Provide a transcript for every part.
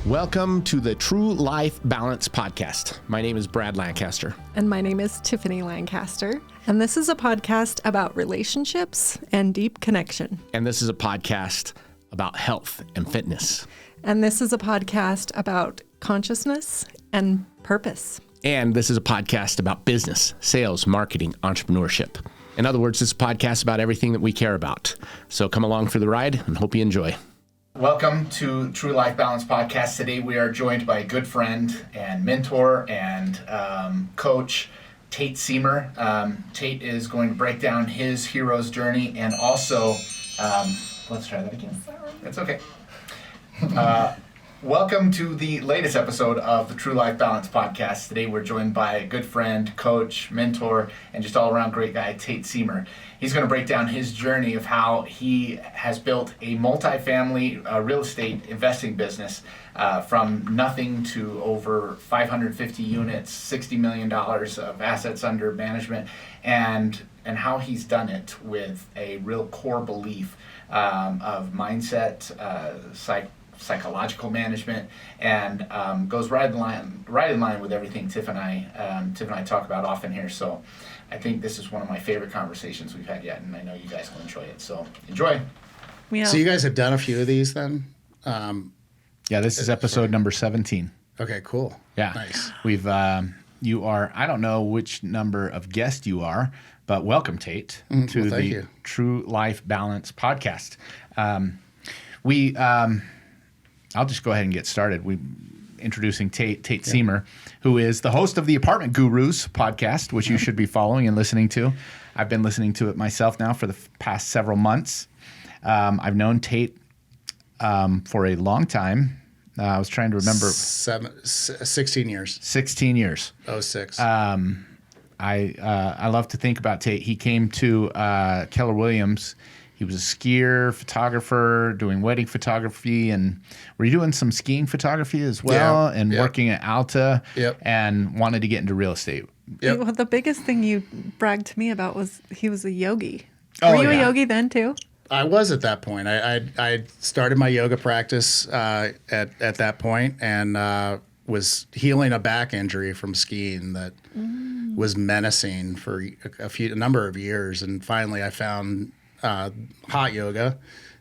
Welcome to the True Life Balance Podcast. My name is Brad Lancaster. And my name is Tiffany Lancaster. And this is a podcast about relationships and deep connection. And this is a podcast about health and fitness. And this is a podcast about consciousness and purpose. And this is a podcast about business, sales, marketing, entrepreneurship. In other words, it's a podcast about everything that we care about. So come along for the ride and hope you enjoy. Welcome to True Life Balance Podcast. Today we are joined by a good friend and mentor and coach, Tate Siemer. Tate is going to break down his hero's journey and also, let's try that again. That's okay. Welcome to the latest episode of the True Life Balance Podcast. Today we're joined by a good friend, coach, mentor, and just all-around great guy, Tate Siemer. He's going to break down his journey of how he has built a multifamily real estate investing business from nothing to over 550 units, $60 million of assets under management, and how he's done it with a real core belief of mindset, psychological management, and goes right in line with everything Tiff and I talk about often here. So I think this is one of my favorite conversations we've had yet, and I know you guys will enjoy it. So enjoy. Yeah. So you guys have done a few of these then? Yeah, this is episode number 17. Okay, cool. Yeah. Nice. We've, you are, I don't know which number of guest you are, but welcome, Tate, to the True Life Balance Podcast. I'll just go ahead and get started. We're introducing Tate Siemer, who is the host of the Apartment Gurus podcast, which you should be following and listening to. I've been listening to it myself now for the past several months. I've known Tate for a long time. I was trying to remember. 16 years. 16 years. 06. I love to think about Tate. He came to Keller Williams. He was a skier, photographer, doing wedding photography, and were you doing some skiing photography as well? Yeah, and working at Alta, Yep. and wanted to get into real estate. Yep. Well, the biggest thing you bragged to me about was he was a yogi. Oh, Were you yeah. a yogi then too? I was at that point. I started my yoga practice at that point and was healing a back injury from skiing that was menacing for a number of years, and finally I found hot yoga,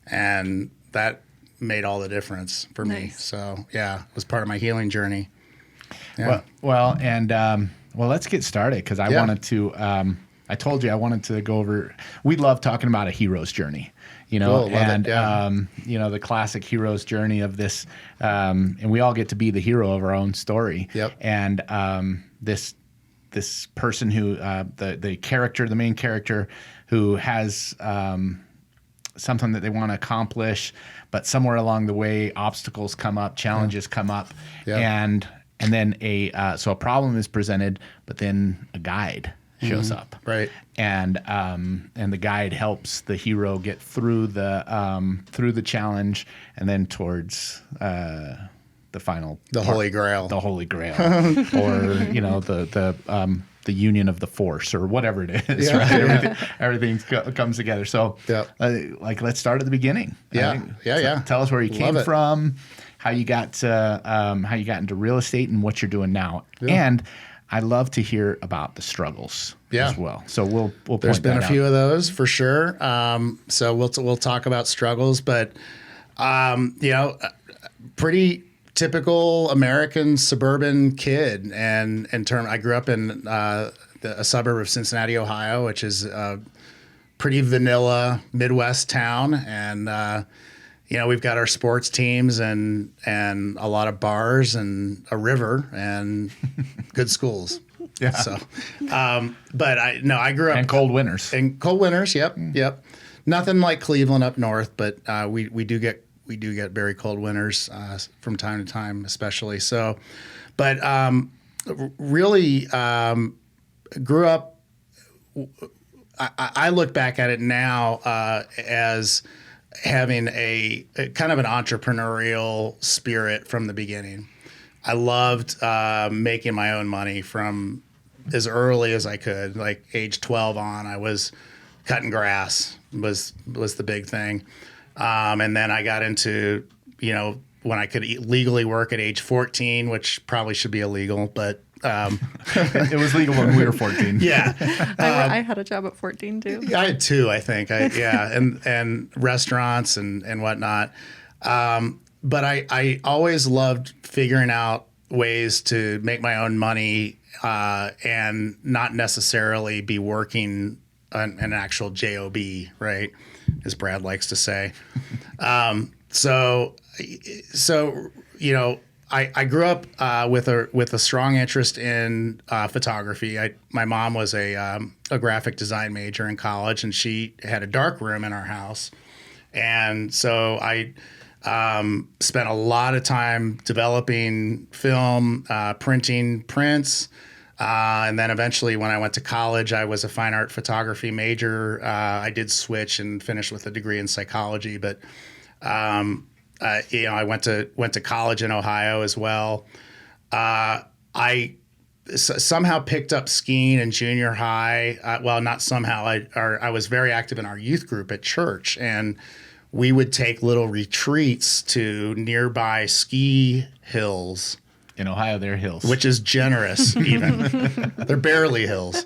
and that made all the difference for me. So yeah, it was part of my healing journey. Yeah. Well, let's get started because I wanted to. I told you I wanted to go over. We love talking about a hero's journey, Cool, and it, the classic hero's journey of this, and we all get to be the hero of our own story. Yep. And this person who the main character who has something that they want to accomplish, but somewhere along the way obstacles come up, challenges come up, and then a problem is presented, but then a guide shows up, right? And the guide helps the hero get through the challenge and then towards the final Holy Grail. The Holy Grail, or the union of the force, or whatever it is, right? Everything comes together. So, let's start at the beginning. Tell us where you came from, how you got into real estate, and what you're doing now. Yeah. And I love to hear about the struggles as well. So we'll point There's been that a few out. of those for sure. So we'll talk about struggles, but pretty typical American suburban kid. And I grew up in a suburb of Cincinnati, Ohio, which is a pretty vanilla Midwest town. And, we've got our sports teams and a lot of bars and a river and good schools. Yeah. So, but I grew up and cold winters. Yep. Nothing like Cleveland up north, but we do get very cold winters from time to time, especially. So, but really grew up. I look back at it now as having a kind of an entrepreneurial spirit from the beginning. I loved making my own money from as early as I could, like age 12 on. I was cutting grass was the big thing. And then I got into, when I could legally work at age 14, which probably should be illegal, but It was legal when we were 14. yeah. I had a job at 14 too. I had two, I think. And restaurants and whatnot. But I always loved figuring out ways to make my own money and not necessarily be working an actual job, right? As Brad likes to say. So you know, I grew up with a strong interest in photography. My mom was a graphic design major in college, and she had a dark room in our house, and so I spent a lot of time developing film, printing prints, and then eventually, when I went to college, I was a fine art photography major. I did switch and finish with a degree in psychology, but you know, I went to college in Ohio as well. I somehow picked up skiing in junior high. Well, not somehow. I was very active in our youth group at church, and we would take little retreats to nearby ski hills. In Ohio, they're hills. Which is generous, even. They're barely hills.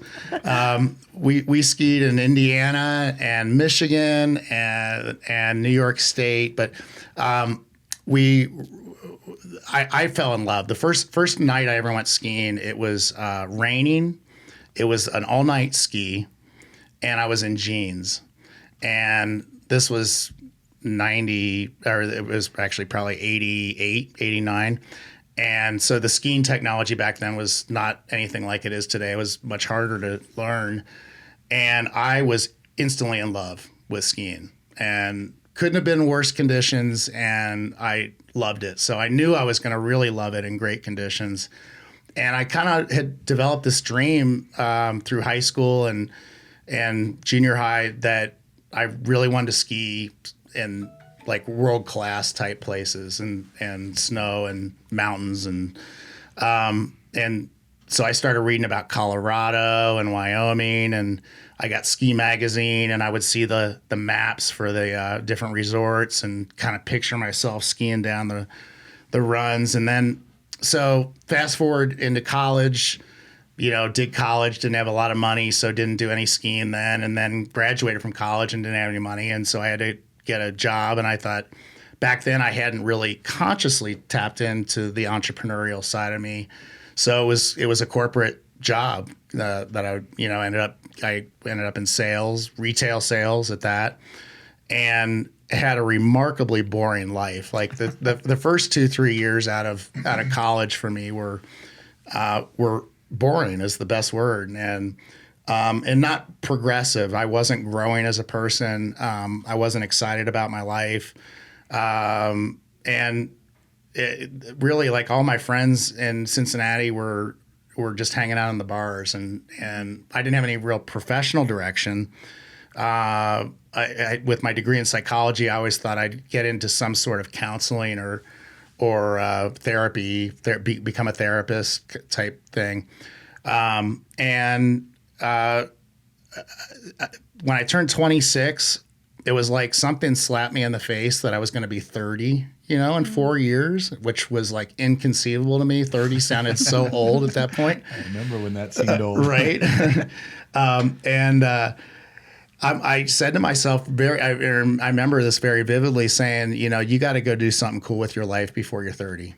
We skied in Indiana and Michigan and New York State, but I fell in love. The first night I ever went skiing, it was raining. It was an all-night ski, and I was in jeans. And this was 90, or it was actually probably 88, 89. And so the skiing technology back then was not anything like it is today. It was much harder to learn. And I was instantly in love with skiing and couldn't have been worse conditions. And I loved it. So I knew I was going to really love it in great conditions. And I kind of had developed this dream through high school and junior high that I really wanted to ski in like world-class type places and snow and mountains. And so I started reading about Colorado and Wyoming, and I got Ski Magazine, and I would see the maps for the different resorts and kind of picture myself skiing down the runs. And then, so fast forward into college, you know, did college, didn't have a lot of money, so didn't do any skiing then, and then graduated from college and didn't have any money. And so I had to get a job, and I thought back then I hadn't really consciously tapped into the entrepreneurial side of me. So it was a corporate job that I ended up in sales, retail sales at that, and had a remarkably boring life. Like the first 2-3 years out of college for me were boring is the best word, and not progressive. I wasn't growing as a person. I wasn't excited about my life. And it really, like, all my friends in Cincinnati were just hanging out in the bars, and I didn't have any real professional direction. With my degree in psychology, I always thought I'd get into some sort of counseling or therapy, become a therapist type thing. When I turned 26, it was like something slapped me in the face that I was going to be 30, you know, in 4 years, which was like inconceivable to me. 30 sounded so old at that point. I remember when that seemed old. Right. I said to myself, I remember this very vividly, saying, you know, you got to go do something cool with your life before you're 30,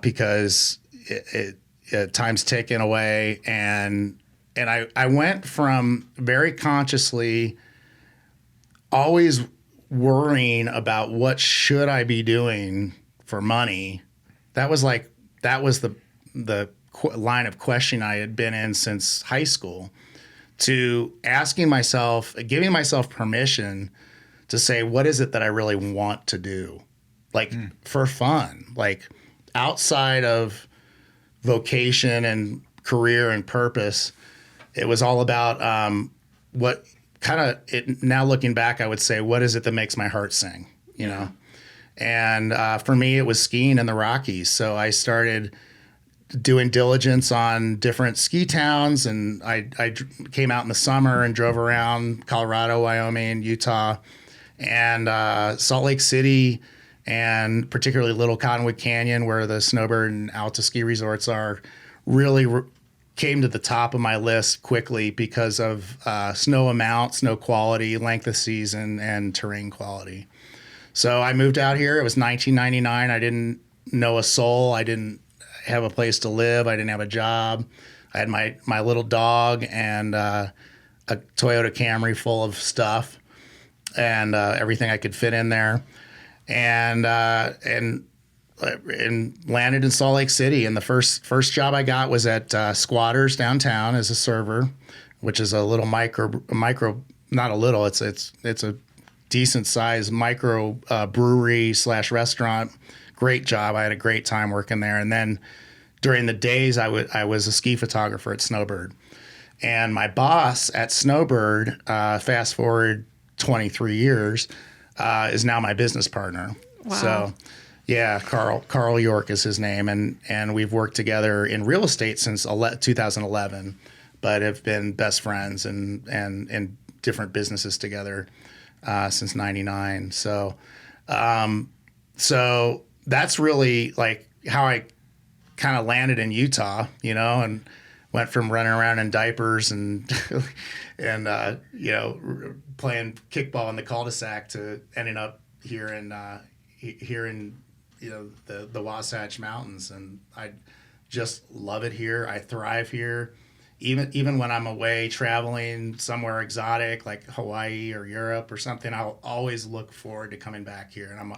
because time's ticking away. And I went from very consciously always worrying about what should I be doing for money. That was the line of questioning I had been in since high school, to asking myself, giving myself permission to say, what is it that I really want to do? Like for fun, like outside of vocation and career and purpose. It was all about what kind of it. Now looking back, I would say, what is it that makes my heart sing? You know, and for me, it was skiing in the Rockies. So I started doing diligence on different ski towns, and I came out in the summer and drove around Colorado, Wyoming, Utah, and Salt Lake City, and particularly Little Cottonwood Canyon, where the snowbird and alta ski resorts are, really came to the top of my list quickly because of snow amount, snow quality, length of season, and terrain quality. So I moved out here. It was 1999. I didn't know a soul. I didn't have a place to live. I didn't have a job. I had my little dog and a Toyota Camry full of stuff and everything I could fit in there, and landed in Salt Lake City. And the first job I got was at Squatters downtown as a server, which is a little micro, not a little. It's a decent sized micro brewery / restaurant. Great job. I had a great time working there. And then during the days, I was a ski photographer at Snowbird. And my boss at Snowbird, fast forward 23 years, is now my business partner. Wow. So, yeah, Carl York is his name, and we've worked together in real estate since 2011, but have been best friends and in different businesses together since '99. So that's really like how I kind of landed in Utah, and went from running around in diapers and playing kickball in the cul-de-sac to ending up here in the Wasatch Mountains. And I just love it here. I thrive here. Even when I'm away traveling somewhere exotic like Hawaii or Europe or something, I'll always look forward to coming back here. And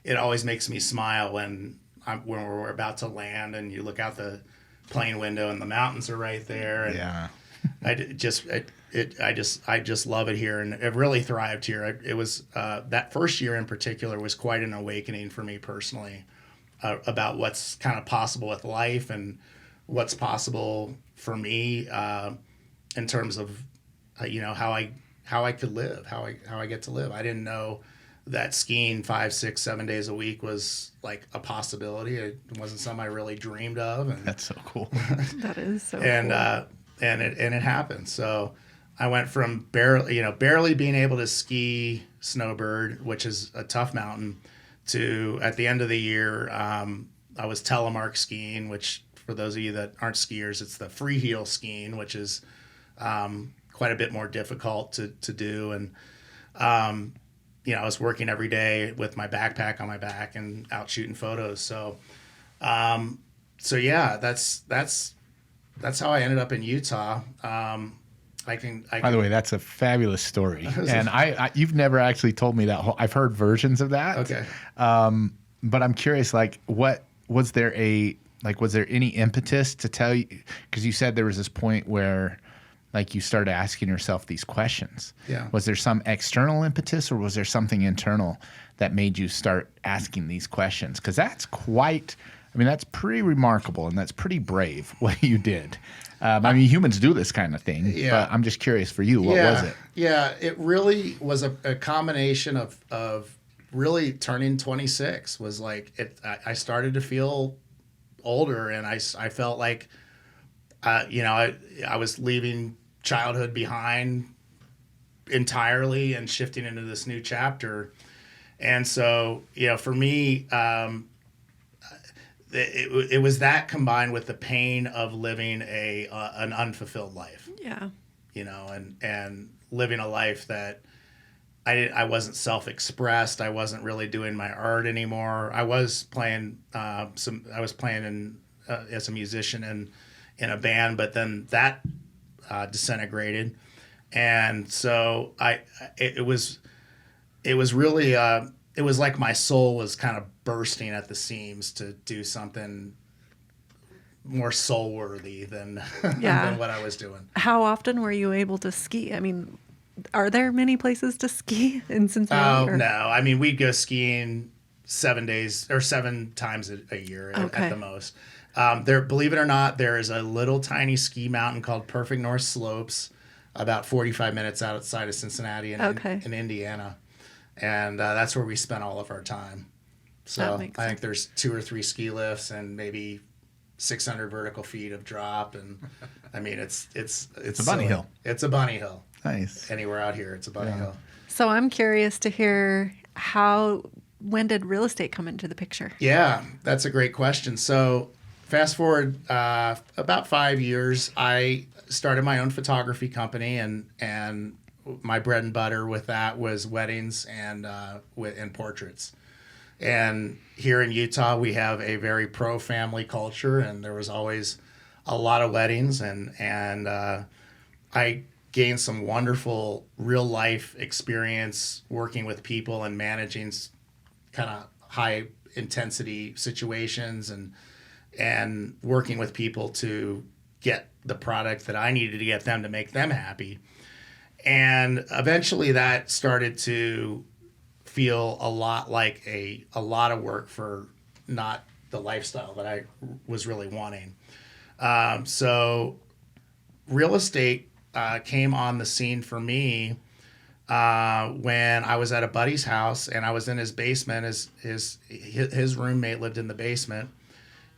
it always makes me smile when we're about to land and you look out the plane window and the mountains are right there. And Yeah. I just love it here, and I've really thrived here. It was that first year in particular was quite an awakening for me personally about what's kind of possible with life and what's possible for me in terms of how I could live, how I get to live. I didn't know that skiing 5, 6, 7 days a week was like a possibility. It wasn't something I really dreamed of. And That's so cool. That is so and cool. and it happened. So I went from barely being able to ski Snowbird, which is a tough mountain, to at the end of the year I was telemark skiing, which for those of you that aren't skiers, it's the free heel skiing, which is quite a bit more difficult to do. And I was working every day with my backpack on my back and out shooting photos. So yeah, that's how I ended up in Utah. By the way, that's a fabulous story, and you've never actually told me that whole. I've heard versions of that. Okay. But I'm curious, like, what was there was there any impetus to tell you? Because you said there was this point where, like, you started asking yourself these questions. Yeah. Was there some external impetus, or was there something internal that made you start asking these questions? Because that's that's pretty remarkable, and that's pretty brave what you did. Humans do this kind of thing, but I'm just curious for you, what was it? Yeah, it really was a combination of really turning 26 was like I started to feel older, and I felt like, I was leaving childhood behind entirely and shifting into this new chapter. And so, for me, it was that combined with the pain of living an unfulfilled life. Yeah. And living a life that I wasn't self-expressed. I wasn't really doing my art anymore. I was playing as a musician in a band, but then that disintegrated. And so it was really it was like my soul was kind of bursting at the seams to do something more soul worthy than than what I was doing. How often were you able to ski? I mean, are there many places to ski in Cincinnati? Oh, no. We'd go skiing 7 days or 7 times a year at the most. Believe it or not, there is a little tiny ski mountain called Perfect North Slopes, about 45 minutes outside of Cincinnati in Indiana. And that's where we spent all of our time. So I think there's 2 or 3 ski lifts and maybe 600 vertical feet of drop. And it's a bunny hill. It's a bunny hill. Nice. Anywhere out here, it's a bunny hill. So I'm curious to hear how when did real estate come into the picture? Yeah, that's a great question. So fast forward about 5 years, I started my own photography company, and my bread and butter with that was weddings and portraits. And here in Utah, we have a very pro-family culture, and there was always a lot of weddings, and I gained some wonderful real-life experience working with people and managing kind of high-intensity situations and working with people to get the product that I needed to get them to make them happy. And eventually that started to feel a lot like a lot of work for not the lifestyle that I was really wanting. So real estate came on the scene for me when I was at a buddy's house and I was in his basement. His roommate lived in the basement,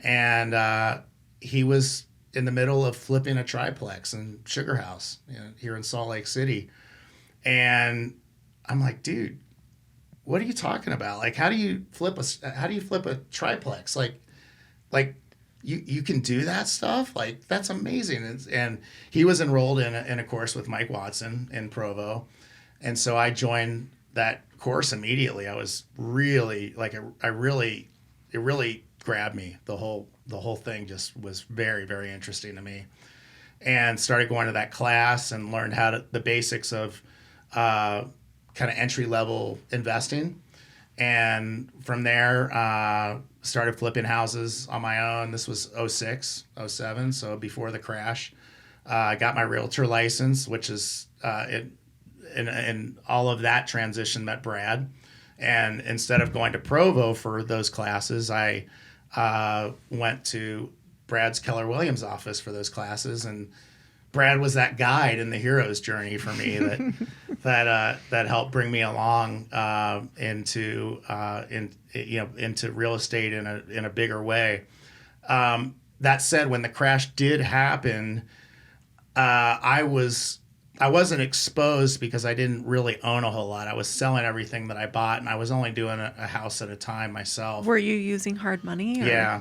and he was in the middle of flipping a triplex in Sugar House, here in Salt Lake City. And I'm like, dude, what are you talking about? Like, how do you flip a triplex? Like you can do that stuff? Like, that's amazing. And he was enrolled in a course with Mike Watson in Provo. And so I joined that course immediately. I was really it really grabbed me. The whole thing just was very, very interesting to me, and started going to that class and learned the basics of kind of entry level investing. And from there, started flipping houses on my own. This was 06, 07, so before the crash. I got my realtor license, which is in all of that transition met Brad. And instead of going to Provo for those classes, I went to Brad's Keller Williams office for those classes, and Brad was that guide in the hero's journey for me that helped bring me along into real estate in a bigger way. That said, when the crash did happen, I wasn't exposed because I didn't really own a whole lot. I was selling everything that I bought, and I was only doing a house at a time myself. Were you using hard money? Yeah.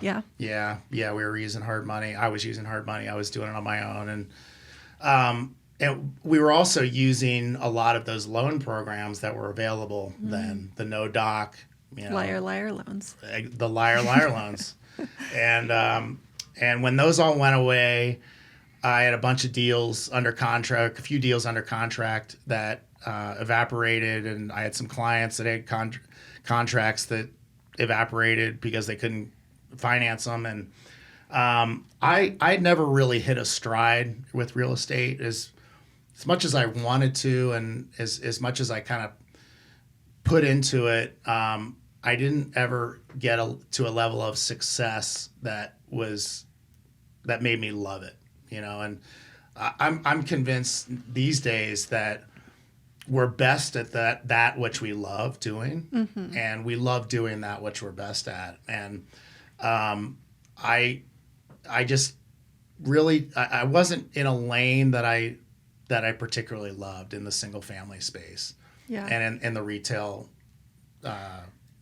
We were using hard money. I was using hard money. I was doing it on my own. And we were also using a lot of those loan programs that were available then, the no doc, liar loans, the liar loans. And when those all went away, I had a bunch of deals under contract, a few deals under contract that evaporated, and I had some clients that had contracts that evaporated because they couldn't finance them. And I'd never really hit a stride with real estate as much as I wanted to, and as much as I kind of put into it. I didn't ever get to a level of success that made me love it. And I'm convinced these days that we're best at that which we love doing, and we love doing that which we're best at. And I just really I wasn't in a lane that I particularly loved in the single family space, and in the retail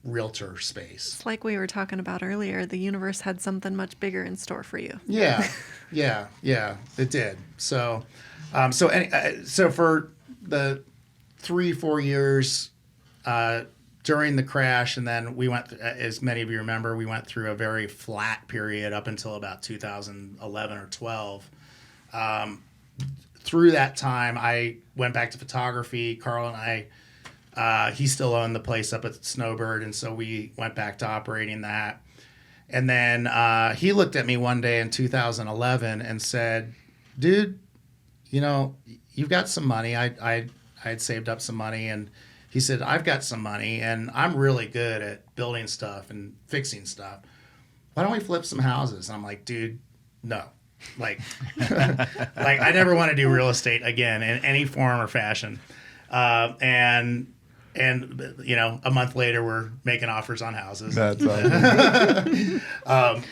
realtor space. It's like we were talking about earlier. The universe had something much bigger in store for you. Yeah, it did. So for the 3-4 years during the crash, and then we went, as many of you remember, we went through a very flat period up until about 2011 or 12. Through that time, I went back to photography. Carl and I. He still owned the place up at Snowbird, and so we went back to operating that. And then he looked at me one day in 2011 and said, dude, you've got some money. I had saved up some money, and he said, I've got some money, and I'm really good at building stuff and fixing stuff. Why don't we flip some houses? And I'm like, dude, no. Like I never want to do real estate again in any form or fashion. And a month later, we're making offers on houses. That's awesome.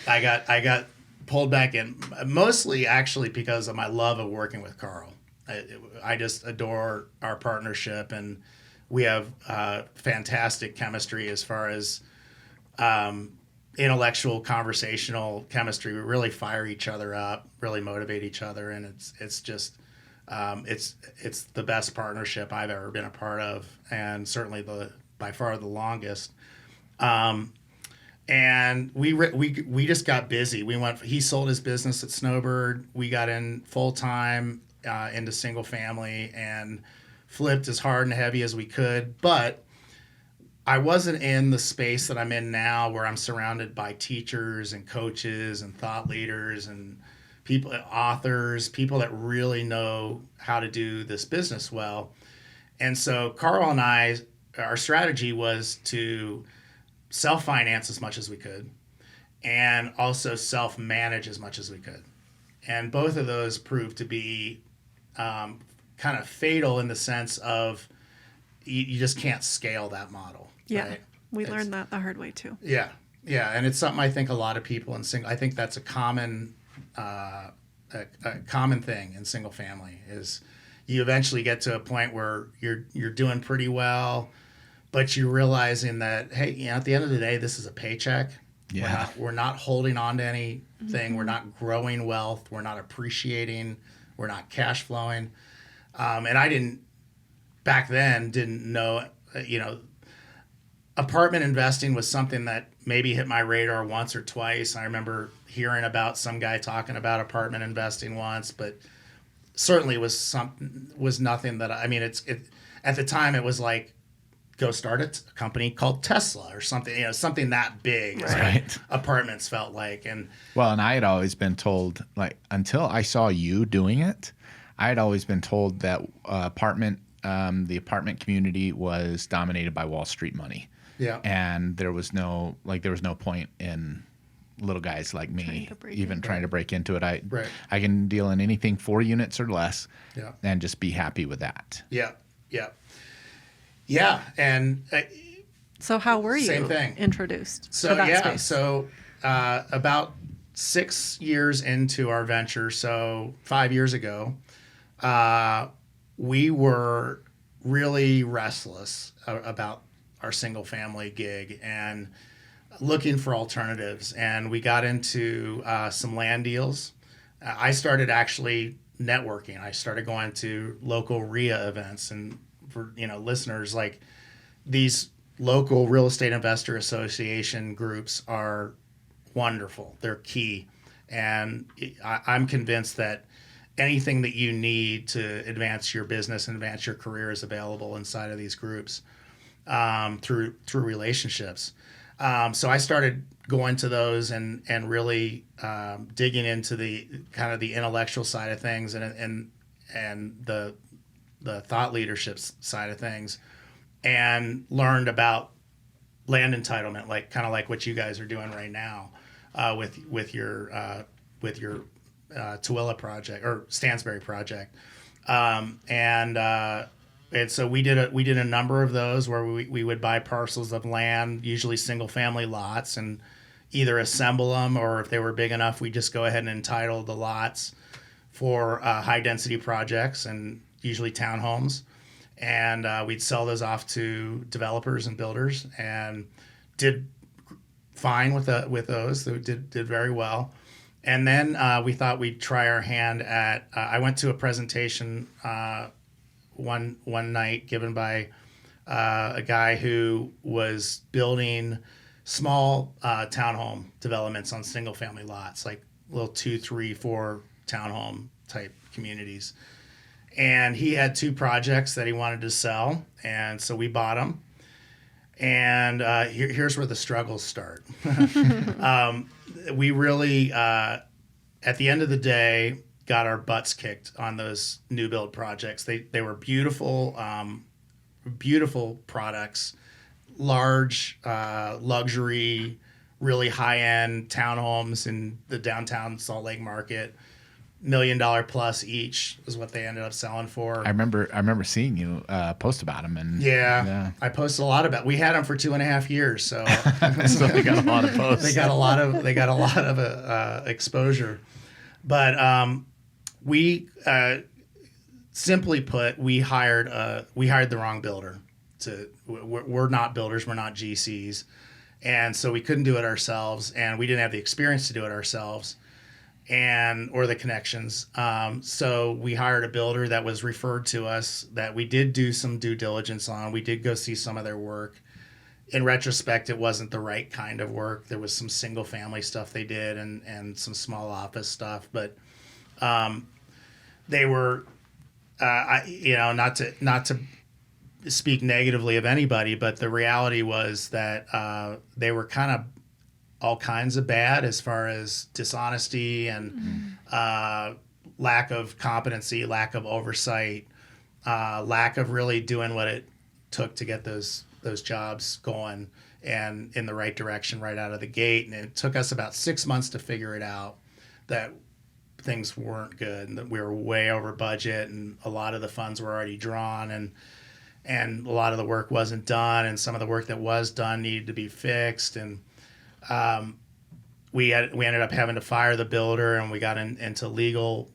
I got pulled back in, mostly actually because of my love of working with Carl. I just adore our partnership, and We have fantastic chemistry as far as intellectual, conversational chemistry. We really fire each other up, really motivate each other, and it's just it's the best partnership I've ever been a part of, and certainly by far the longest. And we just got busy. He sold his business at Snowbird. We got in full time into single family and flipped as hard and heavy as we could. But I wasn't in the space that I'm in now, where I'm surrounded by teachers and coaches and thought leaders and people, authors, people that really know how to do this business well. And so Carl and I, our strategy was to self-finance as much as we could and also self-manage as much as we could. And both of those proved to be kind of fatal in the sense of you just can't scale that model. Yeah, right? we learned that the hard way too. Yeah, and it's something I think a lot of people I think that's a common thing in single family is you eventually get to a point where you're doing pretty well, but you're realizing that, hey, at the end of the day, this is a paycheck. Yeah. We're not holding on to anything. Mm-hmm. We're not growing wealth. We're not appreciating. We're not cash flowing. And I back then didn't know, apartment investing was something that maybe hit my radar once or twice. I remember hearing about some guy talking about apartment investing once, but certainly was nothing that at the time it was like, go start a company called Tesla or something, something that big. Right. Apartments felt like. And I had always been told, like, until I saw you doing it, I had always been told that the apartment community was dominated by Wall Street money. Yeah. And there was no point in little guys like me trying to break into it. I can deal in anything 4 units or less. Yeah. And just be happy with that. Yeah. Yeah, and so how were you same thing. Introduced to that space? So about 6 years into our venture, so 5 years ago, we were really restless about our single family gig and looking for alternatives. And we got into some land deals. I started actually networking. I started going to local RIA events, and for listeners, like, these local real estate investor association groups are wonderful. They're key, and I'm convinced that anything that you need to advance your business and advance your career is available inside of these groups through relationships. So I started going to those and really digging into the kind of the intellectual side of things and the thought leadership side of things, and learned about land entitlement, kind of like what you guys are doing right now with your Tooele project or Stansbury project, and so we did a number of those where we would buy parcels of land, usually single family lots, and either assemble them, or if they were big enough, we just go ahead and entitle the lots for high density projects, and usually townhomes, and we'd sell those off to developers and builders, and did fine with those. They did very well. And then we thought we'd try our hand at. I went to a presentation one night given by a guy who was building small townhome developments on single family lots, like little 2, 3, 4 townhome type communities. And he had 2 projects that he wanted to sell, and so we bought them. And here's where the struggles start. We really, at the end of the day, got our butts kicked on those new build projects. They were beautiful, beautiful products, large, luxury, really high-end townhomes in the downtown Salt Lake market. $1 million plus each is what they ended up selling for. I remember seeing you post about them, and yeah, I posted a lot about. We had them for 2.5 years, so so they got a lot of posts. They got a lot of exposure, but we simply put, we hired the wrong builder we're not builders, we're not GCs. And so we couldn't do it ourselves, and we didn't have the experience to do it ourselves or the connections. So we hired a builder that was referred to us that we did do some due diligence on. We did go see some of their work. In retrospect, it wasn't the right kind of work. There was some single family stuff they did and some small office stuff, but they were, not to speak negatively of anybody, but the reality was that they were kind of all kinds of bad as far as dishonesty and lack of competency, lack of oversight, lack of really doing what it took to get those jobs going and in the right direction right out of the gate. And it took us about 6 months to figure it out that things weren't good and that we were way over budget and a lot of the funds were already drawn and a lot of the work wasn't done, and some of the work that was done needed to be fixed. And we ended up having to fire the builder, and we got into legal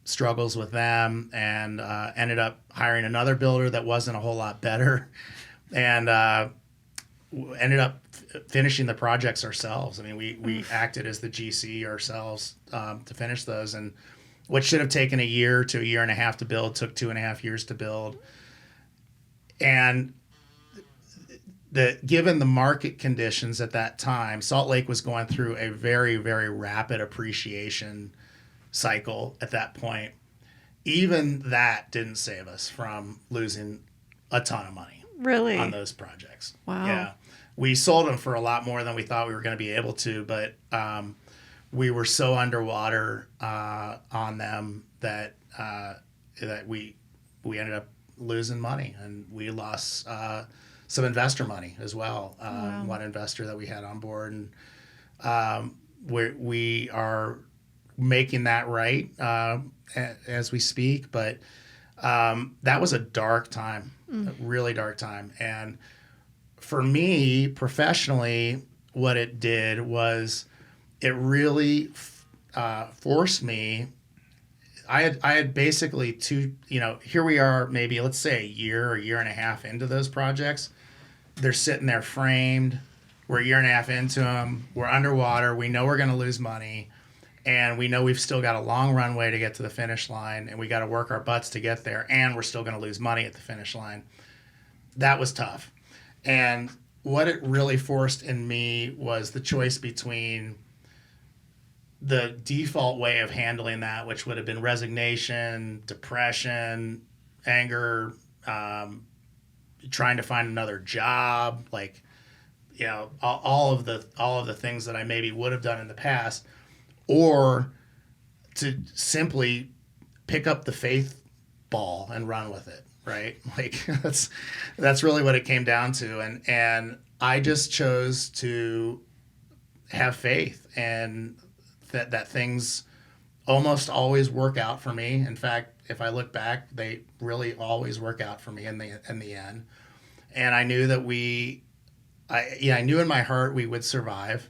struggles with them, and ended up hiring another builder that wasn't a whole lot better, and ended up finishing the projects ourselves. I mean, we acted as the GC ourselves to finish those, and what should have taken a year to a year and a half to build took 2.5 years to build. And given the market conditions at that time, Salt Lake was going through a very, very rapid appreciation cycle at that point. Even that didn't save us from losing a ton of money. Really? On those projects. Wow. Yeah. We sold them for a lot more than we thought we were going to be able to, but we were so underwater on them that we ended up losing money, and we lost some investor money as well. Wow. One investor that we had on board, and we are making that right as we speak. But that was a dark time, a really dark time. And for me professionally, what it did was it really forced me. I had basically here we are, maybe let's say a year and a half into those projects. They're sitting there framed. We're a year and a half into them. We're underwater. We know we're going to lose money, and we know we've still got a long runway to get to the finish line, and we got to work our butts to get there, and we're still going to lose money at the finish line. That was tough. And what it really forced in me was the choice between the default way of handling that, which would have been resignation, depression, anger, trying to find another job, all of the things that I maybe would have done in the past, or to simply pick up the faith ball and run with it, right? That's really what it came down to, and I just chose to have faith and that things almost always work out for me. In fact, if I look back, they really always work out for me in the end. And I knew that I knew in my heart we would survive,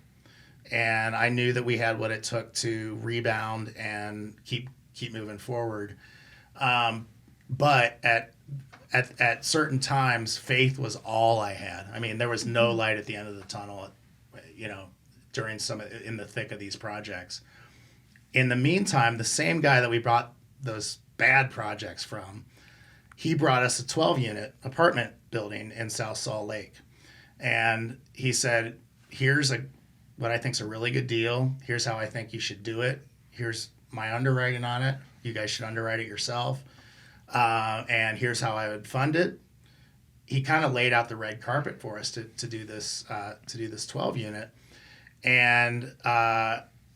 and I knew that we had what it took to rebound and keep moving forward. But at certain times, faith was all I had. I mean, there was no light at the end of the tunnel, during in the thick of these projects. In the meantime, the same guy that we brought those bad projects from, he brought us a 12-unit apartment building in South Salt Lake. And he said, here's what I think is a really good deal. Here's how I think you should do it. Here's my underwriting on it. You guys should underwrite it yourself. And here's how I would fund it. He kind of laid out the red carpet for us to do this 12-unit. And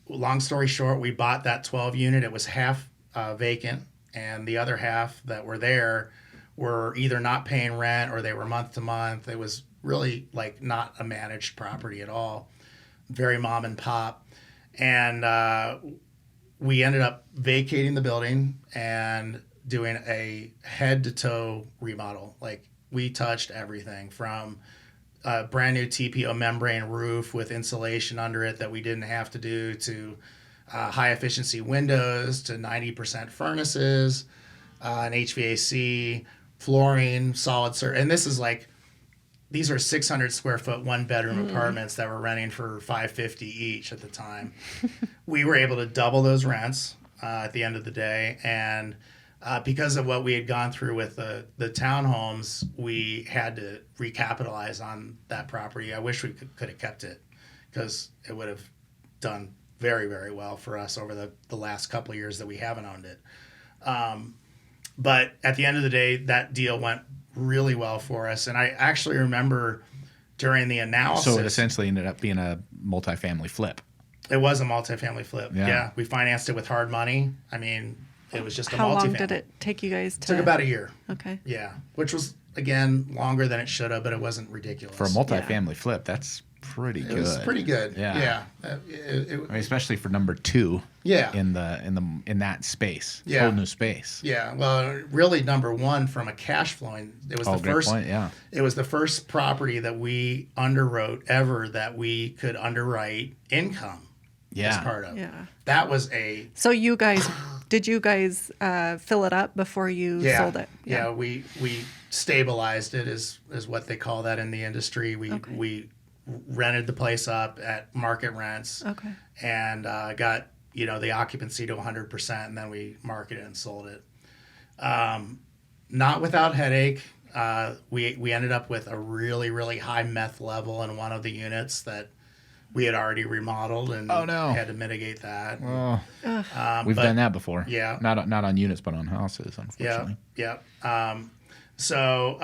long story short, we bought that 12-unit. It was half vacant, and the other half that were there were either not paying rent or they were month to month. It was really not a managed property at all, very mom and pop. And we ended up vacating the building and doing a head to toe remodel. We touched everything from a brand new TPO membrane roof with insulation under it that we didn't have to do, to high efficiency windows, to 90% furnaces, an HVAC, flooring, solid and this is these are 600 square foot, 1-bedroom apartments that were renting for $550 each at the time. We were able to double those rents at the end of the day. And because of what we had gone through with the townhomes, we had to recapitalize on that property. I wish we could have kept it, because it would have done very, very well for us over the last couple of years that we haven't owned it. But at the end of the day, that deal went really well for us. And I actually remember during the analysis. So it essentially ended up being a multifamily flip. It was a multifamily flip. Yeah. Yeah. We financed it with hard money. I mean, it was just a multifamily. How long did it take you guys to? It took about a year. Okay. Yeah. Which was, again, longer than it should have, but it wasn't ridiculous. For a multifamily flip, that's pretty good. It was pretty good. Yeah. Yeah. I mean, especially for number 2. Yeah. In that space. Yeah. Whole new space. Yeah. Well, really, number 1 from a cash flowing. It was the great first. point. Yeah. It was the first property that we underwrote ever that we could underwrite income as part of. Yeah. That was a. So did you guys fill it up before you sold it? Yeah. We stabilized it is what they call that in the industry. We rented the place up at market rents. Okay. And got the occupancy to 100%, and then we marketed and sold it. Not without headache. We ended up with a really, really high meth level in one of the units that we had already remodeled, and had to mitigate that. Well, we've done that before. Yeah. Not on units, but on houses, unfortunately. Yeah. So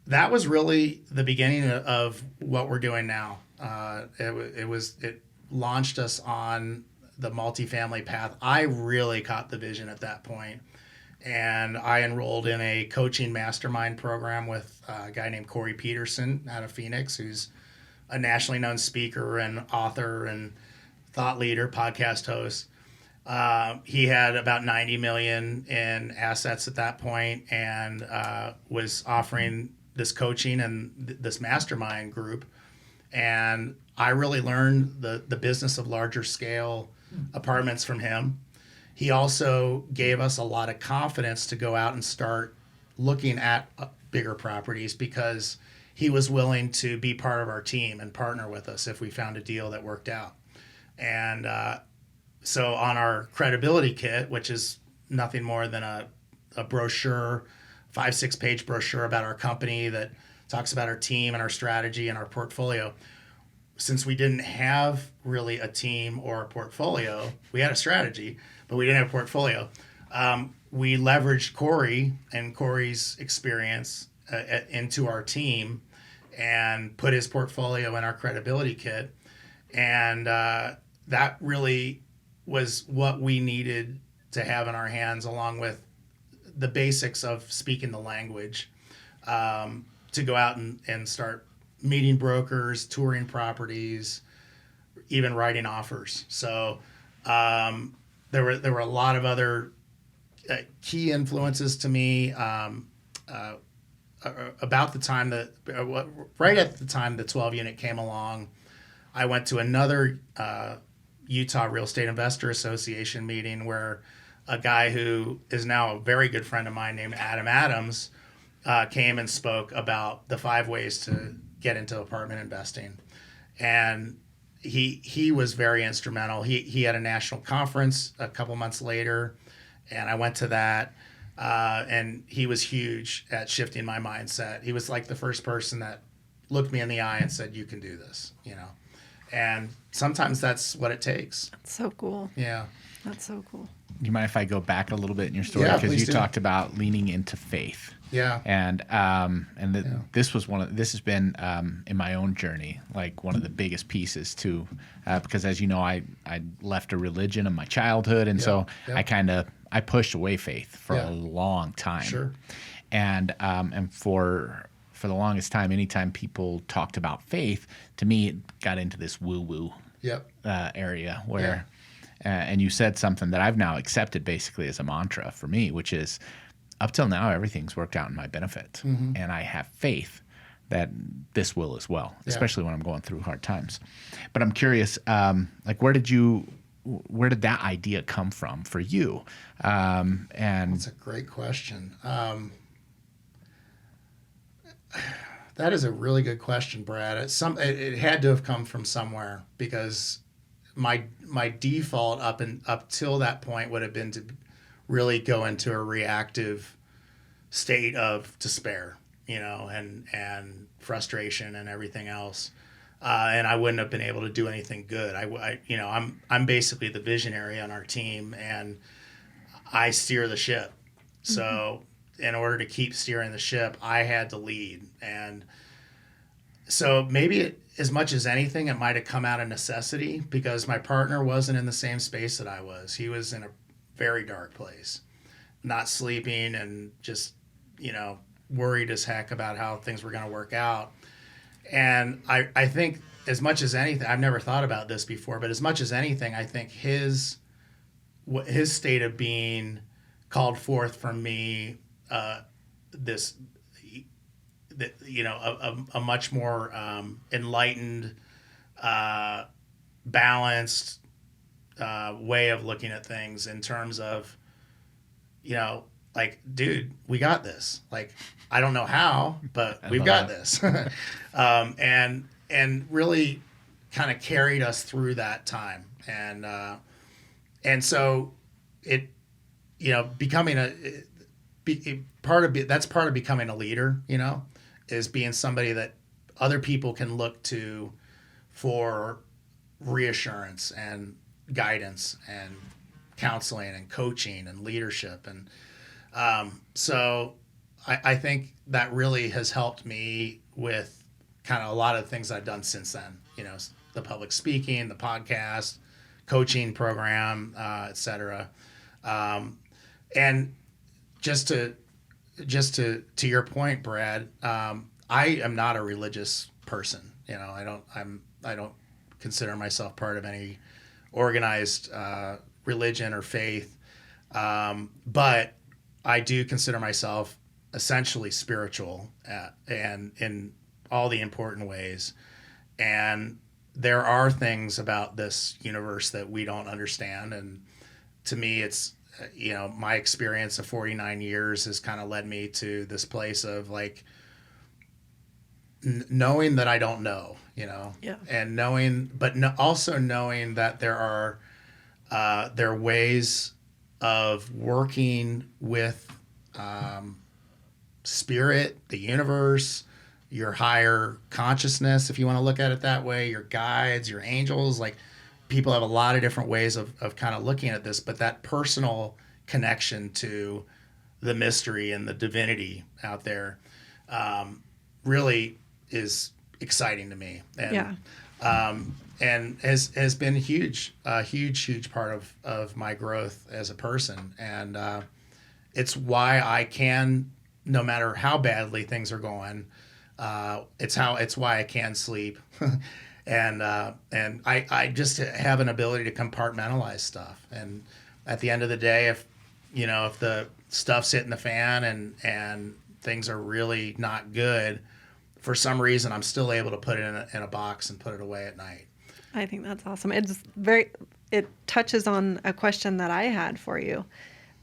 that was really the beginning of what we're doing now. It launched us on the multifamily path. I really caught the vision at that point, and I enrolled in a coaching mastermind program with a guy named Corey Peterson out of Phoenix, who's a nationally known speaker and author and thought leader, podcast host. He had about 90 million in assets at that point, and was offering this coaching and this mastermind group. And I really learned the business of larger scale apartments from him. He also gave us a lot of confidence to go out and start looking at bigger properties, because he was willing to be part of our team and partner with us if we found a deal that worked out. And so on our credibility kit, which is nothing more than a brochure, 5-6 page brochure about our company that talks about our team and our strategy and our portfolio. Since we didn't have really a team or a portfolio, we had a strategy, but we didn't have a portfolio. We leveraged Corey and Corey's experience into our team and put his portfolio in our credibility kit. And that really was what we needed to have in our hands, along with the basics of speaking the language, to go out and start meeting brokers, touring properties, even writing offers. So there were a lot of other key influences to me. About the time right at the time the 12 unit came along, I went to another Utah Real Estate Investor Association meeting where a guy who is now a very good friend of mine named Adam Adams came and spoke about the 5 ways to get into apartment investing. And he was very instrumental. He had a national conference a couple months later, and I went to that. And he was huge at shifting my mindset. He was like the first person that looked me in the eye and said, "You can do this," And sometimes that's what it takes. That's so cool. Yeah. That's so cool. Do you mind if I go back a little bit in your story? Yeah, because you please do. talked about leaning into faith. Yeah. This has been in my own journey, like one of the biggest pieces too, because as you know, I left a religion in my childhood, and so I pushed away faith for a long time. Sure. And for the longest time, anytime people talked about faith, to me it got into this woo-woo area where, and you said something that I've now accepted basically as a mantra for me, which is, up till now, everything's worked out in my benefit. Mm-hmm. And I have faith that this will as well, especially when I'm going through hard times. But I'm curious, like where did that idea come from for you? And that's a great question. That is a really good question, Brad. It had to have come from somewhere, because my default up till that point would have been to really go into a reactive state of despair, and frustration and everything else. And I wouldn't have been able to do anything good. I'm basically the visionary on our team, and I steer the ship. So in order to keep steering the ship, I had to lead. And so maybe as much as anything, it might have come out of necessity, because my partner wasn't in the same space that I was. He was in a very dark place, not sleeping, and just, worried as heck about how things were going to work out. And I think, as much as anything, I've never thought about this before, but as much as anything, I think his state of being called forth from me a much more enlightened, balanced way of looking at things, in terms of, like, dude, we got this. Like, I don't know how, but we've got this. And really kind of carried us through that time. And so it, becoming that's part of becoming a leader, is being somebody that other people can look to for reassurance and guidance and counseling and coaching and leadership. And so I think that really has helped me with kind of a lot of things I've done since then, the public speaking, the podcast, coaching program, et cetera. And just to your point, Brad, I am not a religious person. I don't consider myself part of any organized religion or faith, but I do consider myself essentially spiritual, and in all the important ways. And there are things about this universe that we don't understand. And to me, it's, my experience of 49 years has kind of led me to this place of, like, knowing that I don't know, and also knowing that there are ways of working with spirit, the universe, your higher consciousness, if you want to look at it that way, your guides, your angels. Like, people have a lot of different ways of kind of looking at this, but that personal connection to the mystery and the divinity out there really is exciting to me. And, and has been a huge part of my growth as a person. And it's why I can, no matter how badly things are going, it's why I can sleep. And I just have an ability to compartmentalize stuff. And at the end of the day, if the stuff's hitting the fan and things are really not good, for some reason, I'm still able to put it in a box and put it away at night. I think that's awesome. It touches on a question that I had for you.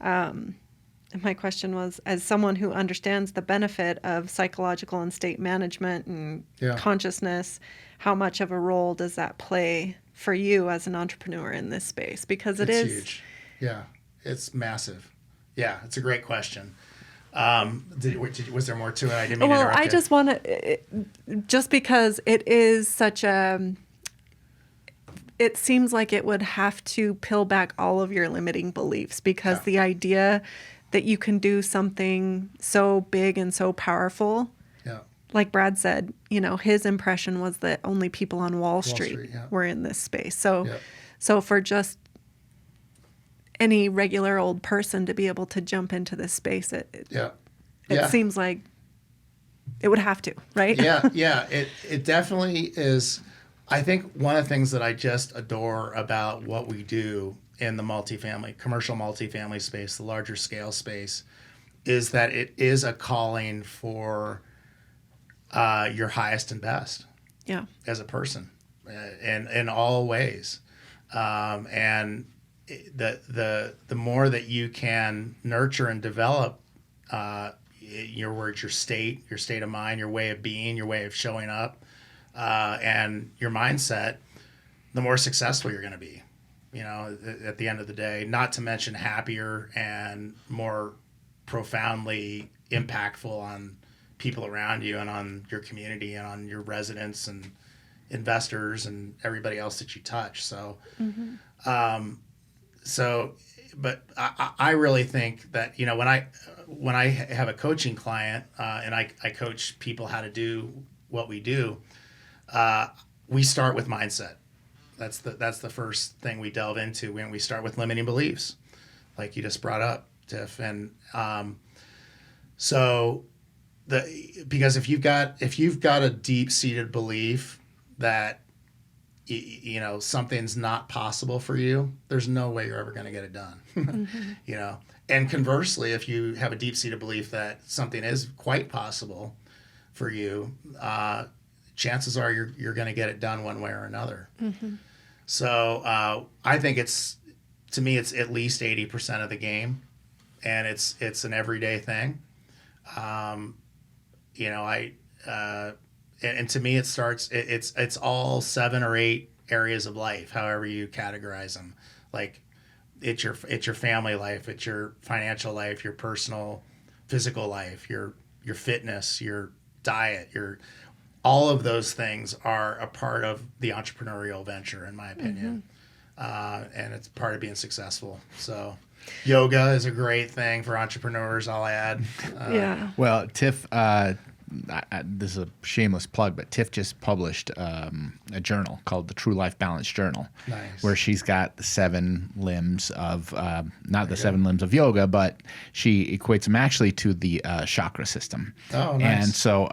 My question was, as someone who understands the benefit of psychological and state management and consciousness, how much of a role does that play for you as an entrepreneur in this space? Because it's huge. Yeah, it's massive. Yeah, it's a great question. Was there more to it? I didn't mean to interrupt I just want to, just because it is such a, it seems like it would have to peel back all of your limiting beliefs, because the idea that you can do something so big and so powerful, like Brad said, his impression was that only people on Wall Street were in this space. So for just any regular old person to be able to jump into this space, it seems like it would have to, right? It definitely is. I think one of the things that I just adore about what we do in the commercial multifamily space, the larger scale space, is that it is a calling for your highest and best as a person, in all ways. And the more that you can nurture and develop your words, your state of mind, your way of being, your way of showing up, and your mindset, the more successful you're going to be, at the end of the day. Not to mention happier and more profoundly impactful on people around you and on your community and on your residents and investors and everybody else that you touch. So, but I really think that, when I have a coaching client and I coach people how to do what we do, we start with mindset. That's the first thing we delve into when we start with limiting beliefs, like you just brought up, Tiff. And because if you've got a deep-seated belief that something's not possible for you, there's no way you're ever going to get it done. And conversely, if you have a deep-seated belief that something is quite possible for you, chances are you're going to get it done one way or another. So I think it's at least 80% of the game, and it's an everyday thing. And to me, it's all 7 or 8 areas of life, however you categorize them. Like it's your family life, it's your financial life, your personal, physical life, your fitness, your diet, all of those things are a part of the entrepreneurial venture, in my opinion. And it's part of being successful. So yoga is a great thing for entrepreneurs, I'll add. Well, Tiff, this is a shameless plug, but Tiff just published a journal called the True Life Balance Journal, where she's got the 7 limbs of, not the 7 limbs of yoga, but she equates them actually to the chakra system. Oh, nice. And so,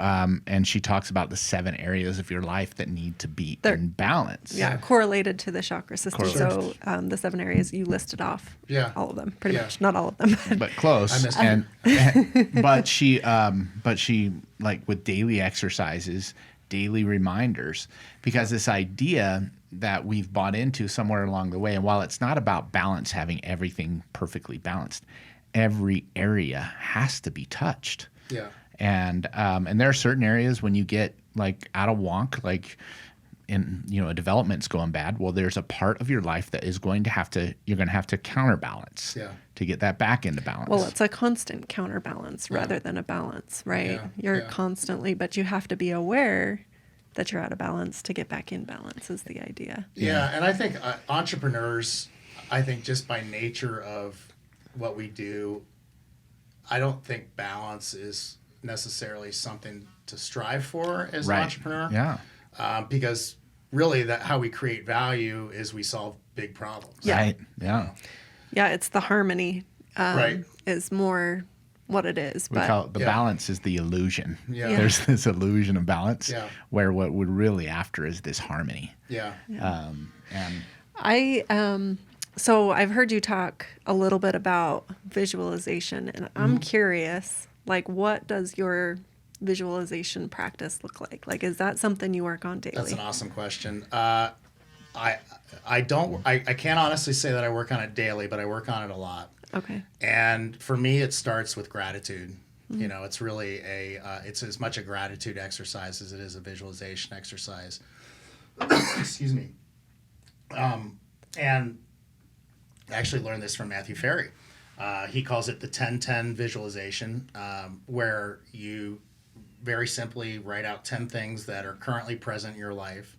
and she talks about the 7 areas of your life that need to be in balance. Yeah, correlated to the chakra system. So the 7 areas you listed off. Yeah. All of them, pretty much. Not all of them. But close. I missed but she like with daily exercises, daily reminders, because this idea that we've bought into somewhere along the way, and while it's not about balance, having everything perfectly balanced, every area has to be touched. Yeah. And there are certain areas when you get like out of wonk, like in a development's going bad, well, there's a part of your life that is you're going to have to counterbalance to get that back into balance. Well, it's a constant counterbalance rather than a balance, right? Yeah. You're constantly, but you have to be aware that you're out of balance to get back in balance is the idea. Yeah, and I think entrepreneurs, just by nature of what we do, I don't think balance is necessarily something to strive for as an entrepreneur. Yeah. Because really how we create value is we solve big problems. Yeah. Right. Yeah. Yeah, it's the harmony is more what it is. We call it the balance is the illusion. Yeah. There's this illusion of balance where what we're really after is this harmony. Yeah. And So I've heard you talk a little bit about visualization, and I'm curious, like, what does your visualization practice look like? Like, is that something you work on daily? That's an awesome question. I can't honestly say that I work on it daily, but I work on it a lot. Okay. And for me, it starts with gratitude. It's really it's as much a gratitude exercise as it is a visualization exercise. Excuse me. And I actually learned this from Matthew Ferry. He calls it the 10-10 visualization, where you very simply write out 10 things that are currently present in your life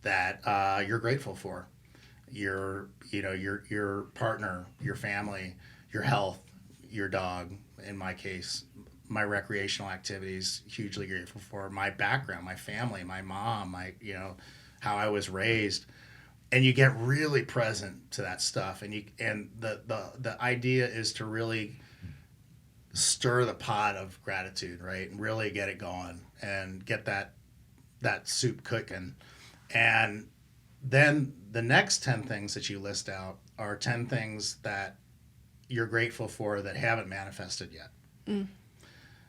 that you're grateful for. Your partner, your family, your health, your dog, in my case, my recreational activities, hugely grateful for, my background, my family, my mom, how I was raised. And you get really present to that stuff, and the idea is to really stir the pot of gratitude, right, and really get it going and get that soup cooking. And then the next 10 things that you list out are 10 things that you're grateful for that haven't manifested yet.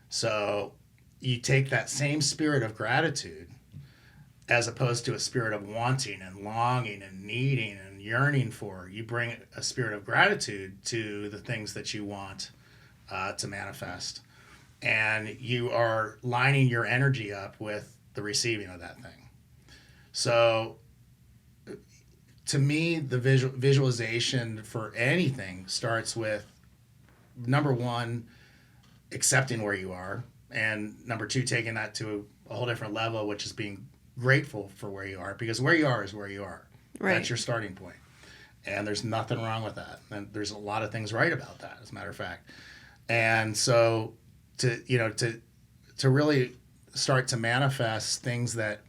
So you take that same spirit of gratitude, as opposed to a spirit of wanting and longing and needing and yearning for. You bring a spirit of gratitude to the things that you want to manifest. and you are lining your energy up with the receiving of that thing. So to me, the visualization for anything starts with, number one, accepting where you are, and number two, taking that to a whole different level, which is being grateful for where you are, because where you are is where you are. Right. That's your starting point. And there's nothing wrong with that. And there's a lot of things right about that, as a matter of fact. And so to really start to manifest things that,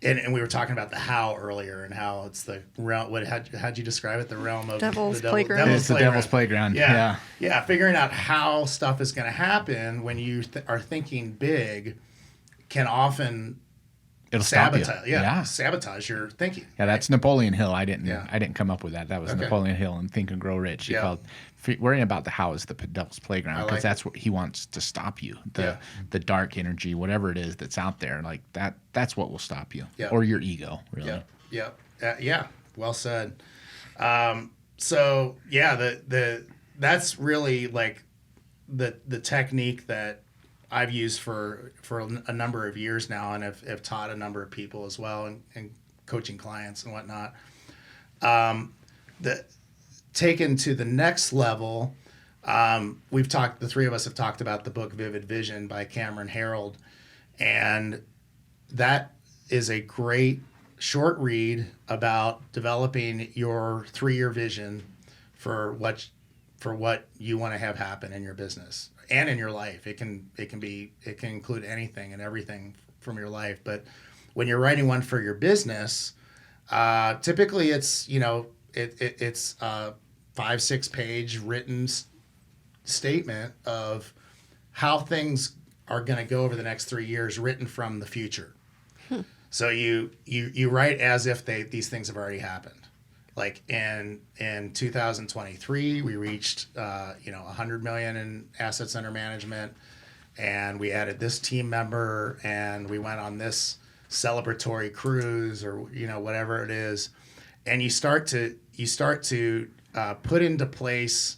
and we were talking about the how earlier, and how it's the realm. How'd you describe it? The realm of Devil's the playground. It's the devil's playground. Yeah. Figuring out how stuff is going to happen when you are thinking big can often It'll stop you. Sabotage your thinking. Yeah, that's Napoleon Hill. I didn't Yeah. I didn't come up with that. That was Okay. Napoleon Hill in Think and Grow Rich. He Yeah. called worrying about the how is the devil's playground, I because like that's what he wants to stop you. Yeah. The dark energy, whatever it is that's out there, like that's what will stop you. Yeah. Or your ego, really. Yeah. Well said. So yeah, the that's really like the technique that I've used for a number of years now, and have taught a number of people as well, and coaching clients and whatnot. Taken to the next level, the three of us have talked about the book Vivid Vision by Cameron Herold, and that is a great short read about developing your 3-year vision for what you want to have happen in your business and in your life. It can include anything and everything from your life. But when you're writing one for your business, typically it's it's a 5-6 page written statement of how things are going to go over the next 3 years, written from the future. So you write as if these things have already happened. Like in 2023, we reached $100 million in assets under management, and we added this team member, and we went on this celebratory cruise, or whatever it is, and you start to put into place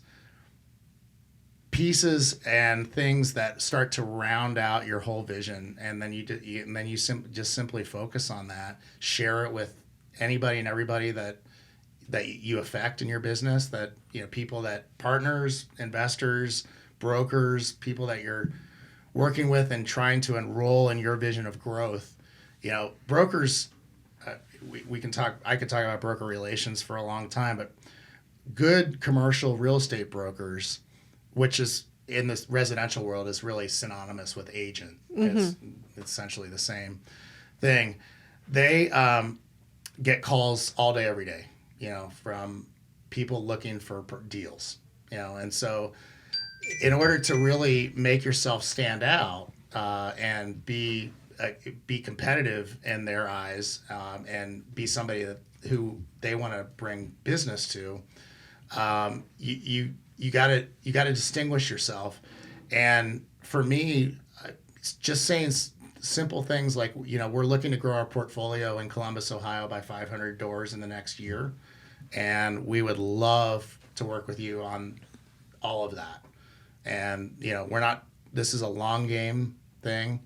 pieces and things that start to round out your whole vision, and then you simply focus on that, share it with anybody and everybody that you affect in your business, that people, that partners, investors, brokers, people that you're working with and trying to enroll in your vision of growth. Brokers, I could talk about broker relations for a long time, but good commercial real estate brokers, which is in this residential world is really synonymous with agent. Mm-hmm. It's essentially the same thing. They get calls all day, every day, from people looking for deals, and so in order to really make yourself stand out and be competitive in their eyes, and be somebody who they want to bring business to, you gotta distinguish yourself. And for me, just saying simple things like, we're looking to grow our portfolio in Columbus, Ohio by 500 doors in the next year, and we would love to work with you on all of that. And this is a long game thing.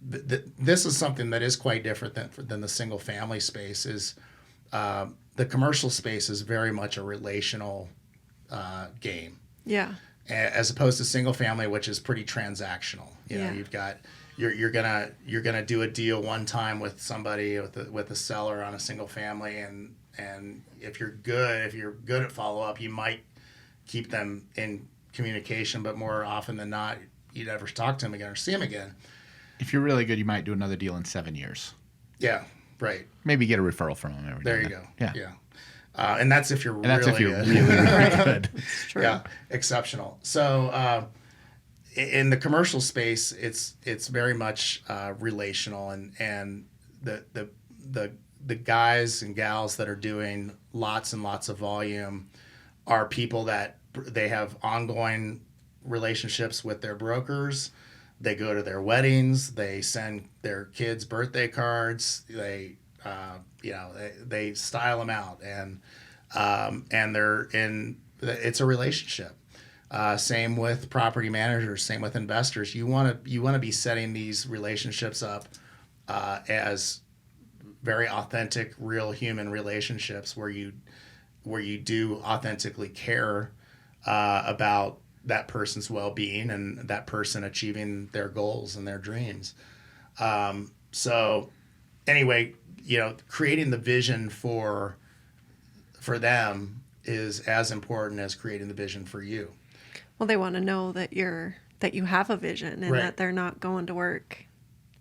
This is something that is quite different than the single family space. Is the commercial space is very much a relational game. Yeah. As opposed to single family, which is pretty transactional. You've got you're gonna do a deal one time with somebody, with a seller on a single family, and if you're good at follow up, you might keep them in communication, but more often than not, you never talk to them again or see them again. If you're really good, you might do another deal in 7 years. Yeah, right. Maybe get a referral from them every There now you and go. then. Yeah. And that's if you're And really that's if you're good. really, really good. It's true. Yeah, exceptional. So in the commercial space, it's very much relational, and the guys and gals that are doing lots and lots of volume are people that they have ongoing relationships with their brokers. They go to their weddings. They send their kids birthday cards. They style them out, and they're in. It's a relationship. Same with property managers, same with investors. You want to be setting these relationships up as very authentic, real human relationships where you do authentically care about that person's well-being and that person achieving their goals and their dreams. So anyway, creating the vision for them is as important as creating the vision for you. Well, they want to know that you have a vision and Right. that they're not going to work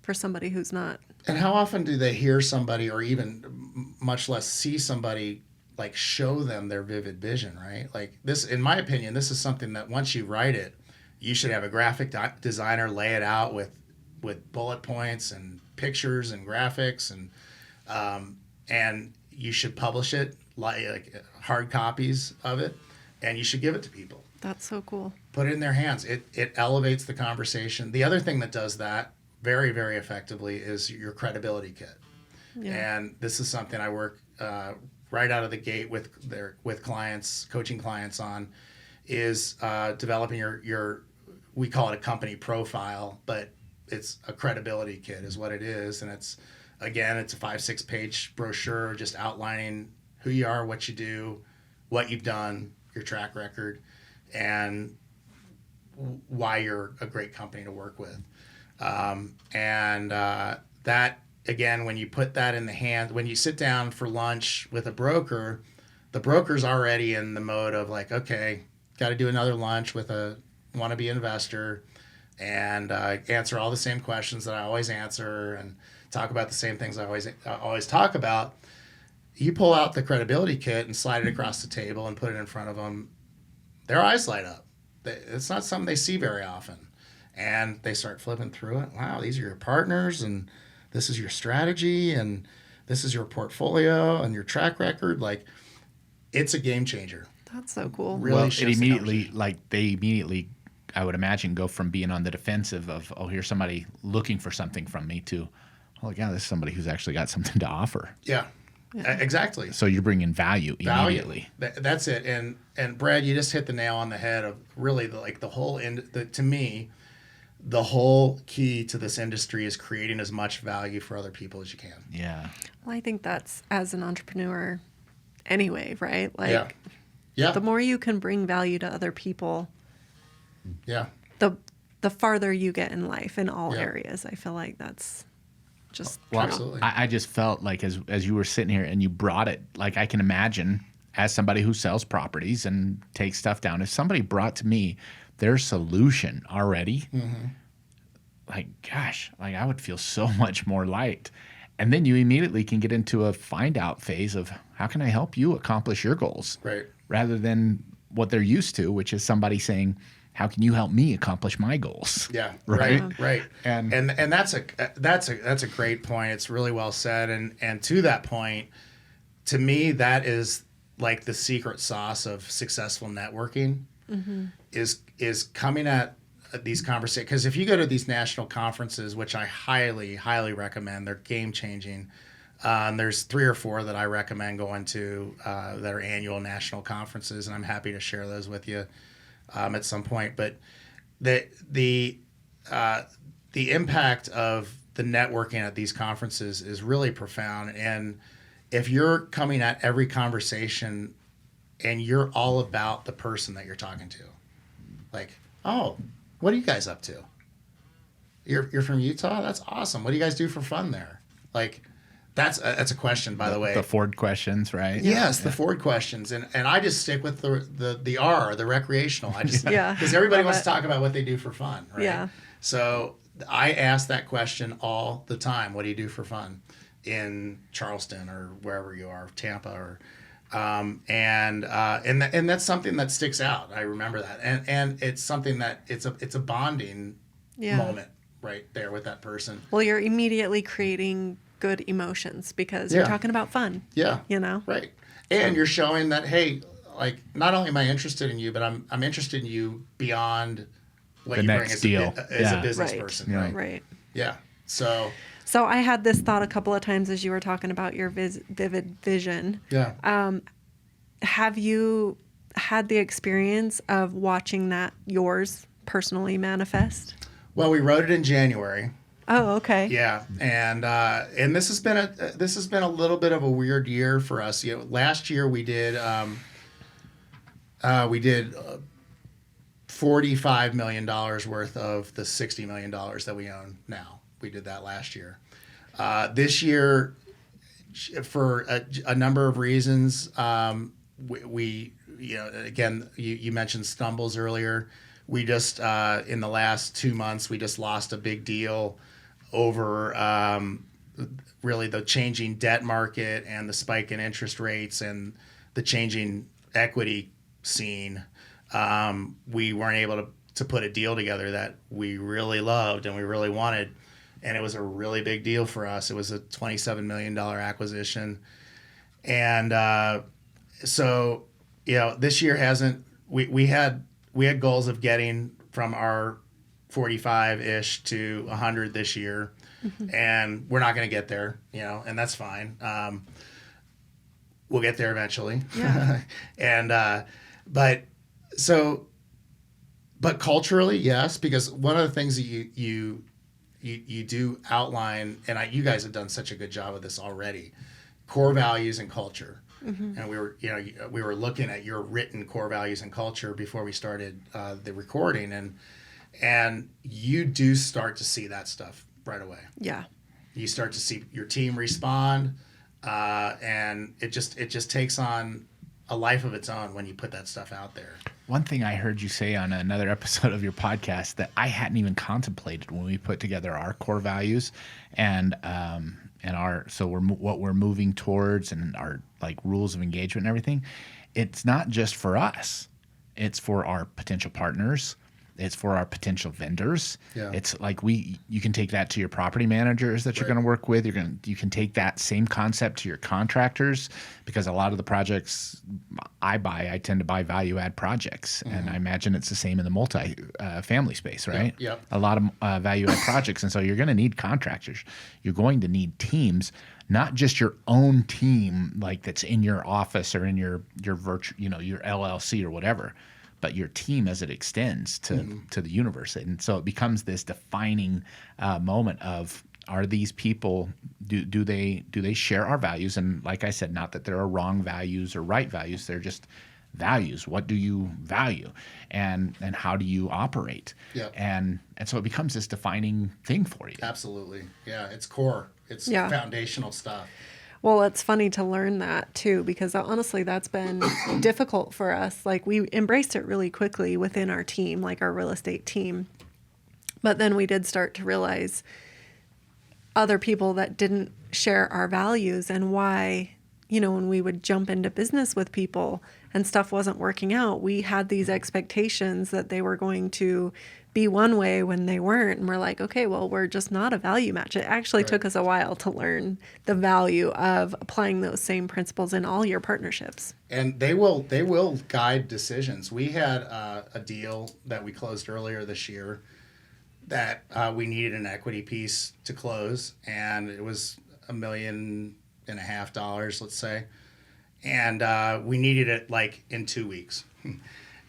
for somebody who's not. And how often do they hear somebody, or even much less see somebody, like show them their vivid vision, right? Like this, in my opinion, this is something that once you write it, you should have a graphic designer lay it out with bullet points and pictures and graphics, and you should publish it like hard copies of it, and you should give it to people. That's so cool. Put it in their hands. It elevates the conversation. The other thing that does that very, very effectively is your credibility kit. Yeah. And this is something I work right out of the gate with clients, coaching clients on, is developing your we call it a company profile, but it's a credibility kit is what it is. And it's a 5-6 page brochure just outlining who you are, what you do, what you've done, your track record, and why you're a great company to work with. That, again, when you put that in the hand, when you sit down for lunch with a broker, the broker's already in the mode of like, okay, got to do another lunch with a wannabe investor and answer all the same questions that I always answer and talk about the same things I always talk about. You pull out the credibility kit and slide it across the table and put it in front of them. Their eyes light up. It's not something they see very often. And they start flipping through it. Wow, these are your partners, and this is your strategy, and this is your portfolio and your track record. Like, it's a game changer. That's so cool. Really Well, shifts the conversation. they immediately, I would imagine, go from being on the defensive of, oh, here's somebody looking for something from me, to, oh, yeah, this is somebody who's actually got something to offer. Yeah. Exactly. So you're bringing value immediately. That's it. And Brad, you just hit the nail on the head of really the whole to me, the whole key to this industry is creating as much value for other people as you can. Yeah. Well, I think that's as an entrepreneur anyway, right? Like, Yeah. the more you can bring value to other people, Yeah. the farther you get in life in all Yeah. areas. I feel like that's just Well, true. Absolutely. I just felt like as you were sitting here and you brought it, like I can imagine as somebody who sells properties and takes stuff down, if somebody brought to me their solution already, like, gosh, like I would feel so much more light. And then you immediately can get into a find out phase of how can I help you accomplish your goals? Right. Rather than what they're used to, which is somebody saying, how can you help me accomplish my goals? Yeah. Right. Right. And that's a great point. It's really well said. And to that point, to me, that is like the secret sauce of successful networking is coming at these conversations. Because if you go to these national conferences, which I highly, highly recommend, they're game changing. There's 3 or 4 that I recommend going to that are annual national conferences, and I'm happy to share those with you at some point. But the impact of the networking at these conferences is really profound. And if you're coming at every conversation and you're all about the person that you're talking to, like, oh, what are you guys up to? You're from Utah? That's awesome. What do you guys do for fun there? Like, that's a question, by the way. the Ford questions, right? Yes, the Ford questions, and I just stick with the R, the recreational. I just Yeah. because everybody Love wants to it. talk about what they do for fun, right? Yeah. So I ask that question all the time. What do you do for fun in Charleston or wherever you are, Tampa, or and that's something that sticks out. I remember that, and it's something that it's a bonding moment right there with that person. Well, you're immediately creating good emotions because you're Yeah. talking about fun. Yeah. You know? Right. And you're showing that, hey, like, not only am I interested in you, but I'm interested in you beyond what The you bring next as, deal. as a Yeah. business Right. person. Yeah. Right. Right. Yeah. So, So I had this thought a couple of times as you were talking about your vivid vision. yeah. Have you had the experience of watching that yours personally manifest? Well, we wrote it in January. Oh, okay. Yeah, and this has been a little bit of a weird year for us. You know, last year we did $45 million worth of the $60 million that we own now. We did that last year. This year, for a number of reasons, we again, you mentioned stumbles earlier. We just in the last 2 months, we just lost a big deal over really the changing debt market and the spike in interest rates and the changing equity scene. We weren't able to put a deal together that we really loved and we really wanted, and it was a really big deal for us. It was a $27 million acquisition, and so this year hasn't. We had goals of getting from our 45-ish to 100 this year, and we're not going to get there, and that's fine. We'll get there eventually. Yeah. And but culturally, yes, because one of the things that you do outline, and you guys have done such a good job of this already, core values and culture. And we were looking at your written core values and culture before we started the recording, and you do start to see that stuff right away. Yeah. You start to see your team respond, and it just takes on a life of its own when you put that stuff out there. One thing I heard you say on another episode of your podcast that I hadn't even contemplated when we put together our core values and what we're moving towards and our like rules of engagement and everything. It's not just for us. It's for our potential partners. It's for our potential vendors. Yeah. It's like you can take that to your property managers that you're going to work with. You can take that same concept to your contractors, because a lot of the projects I tend to buy value add projects, and I imagine it's the same in the multi family space, right? Yep. A lot of value add projects, and so you're going to need contractors. You're going to need teams, not just your own team like that's in your office or in your virtual, your LLC or whatever, but your team as it extends to the universe. And so it becomes this defining moment of, are these people, do they share our values? And like I said, not that there are wrong values or right values, they're just values. What do you value, and how do you operate? Yep. And so it becomes this defining thing for you. Absolutely. Yeah, it's core. It's foundational stuff. Well, it's funny to learn that too, because honestly, that's been difficult for us. Like, we embraced it really quickly within our team, like our real estate team. But then we did start to realize other people that didn't share our values, and why, when we would jump into business with people and stuff wasn't working out, we had these expectations that they were going to be one way when they weren't. And we're like, okay, well, we're just not a value match. It actually took us a while to learn the value of applying those same principles in all your partnerships. And they will guide decisions. We had a deal that we closed earlier this year that we needed an equity piece to close, and it was $1.5 million, let's say, and we needed it like in 2 weeks.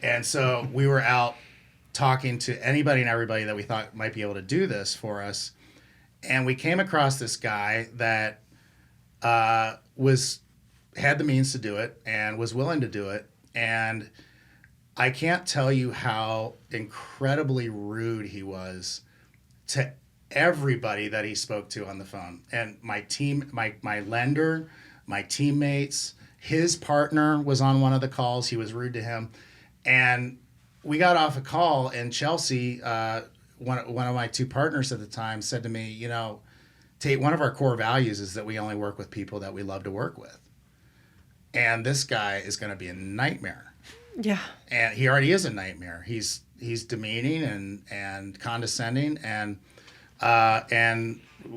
And so we were out talking to anybody and everybody that we thought might be able to do this for us, and we came across this guy that had the means to do it and was willing to do it. And I can't tell you how incredibly rude he was to everybody that he spoke to on the phone. And my team, my lender, my teammates, his partner was on one of the calls. He was rude to him. And we got off a call, and Chelsea, one of my two partners at the time, said to me, Tate, one of our core values is that we only work with people that we love to work with. And this guy is going to be a nightmare. Yeah. And he already is a nightmare. He's demeaning and condescending, and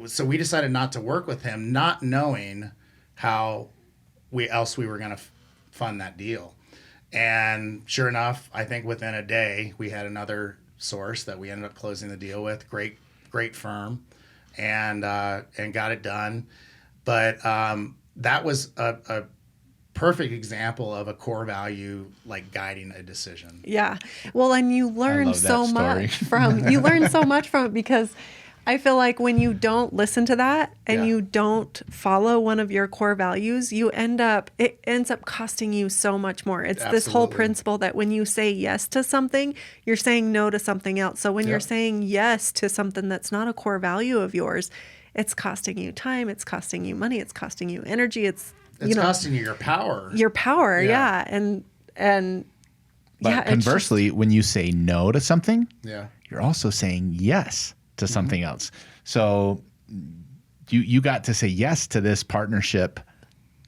so we decided not to work with him, not knowing how we were going to fund that deal. And sure enough, I think within a day we had another source that we ended up closing the deal with. Great firm, and got it done. But that was perfect example of a core value like guiding a decision. Yeah. Well, and you learn love that so story. much from you learn so much from it, because I feel like when you don't listen to that and Yeah. you don't follow one of your core values, it ends up costing you so much more. It's this whole Absolutely. principle that when you say yes to something, you're saying no to something else. So when you're Yep. saying yes to something that's not a core value of yours, it's costing you time, it's costing you money, it's costing you energy, it's Costing you your power. your power, Yeah. yeah. And But yeah, it's conversely, when you say no to something, Yeah. you're also saying yes to something else. So you got to say yes to this partnership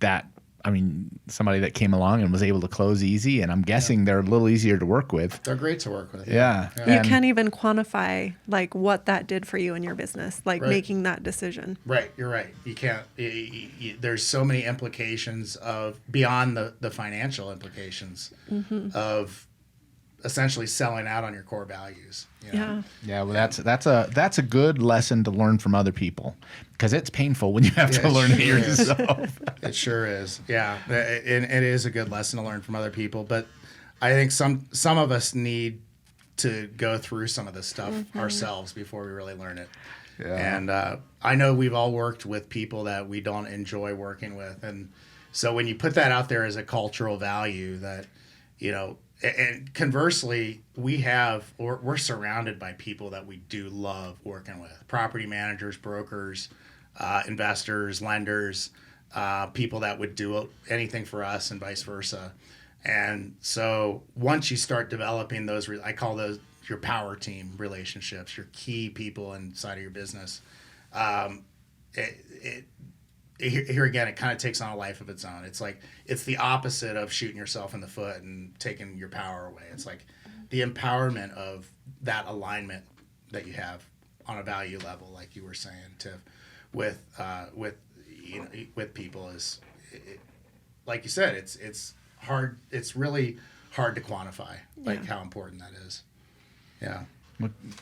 that, I mean, somebody that came along and was able to close easy, and I'm guessing they're a little easier to work with. They're great to work with. Yeah. you And- can't even quantify like what that did for you in your business, like Right. making that decision. Right, you're right. You can't. There's so many implications of beyond the financial implications of essentially selling out on your core values. You know? Yeah. Yeah, well, that's a good lesson to learn from other people, because it's painful when you have to Yeah, it learn it sure is. yourself. It sure is. Yeah, and it is a good lesson to learn from other people. But I think some of us need to go through some of this stuff ourselves before we really learn it. Yeah. And I know we've all worked with people that we don't enjoy working with, and so when you put that out there as a cultural value, that and conversely, we're surrounded by people that we do love working with: property managers, brokers, investors, lenders, people that would do anything for us, and vice versa. And so once you start developing those, I call those your power team relationships, your key people inside of your business. Here again, it kind of takes on a life of its own. It's like, it's the opposite of shooting yourself in the foot and taking your power away. It's like the empowerment of that alignment that you have on a value level, like you were saying, with people is, like you said, it's hard. It's really hard to quantify, like how important that is. Yeah.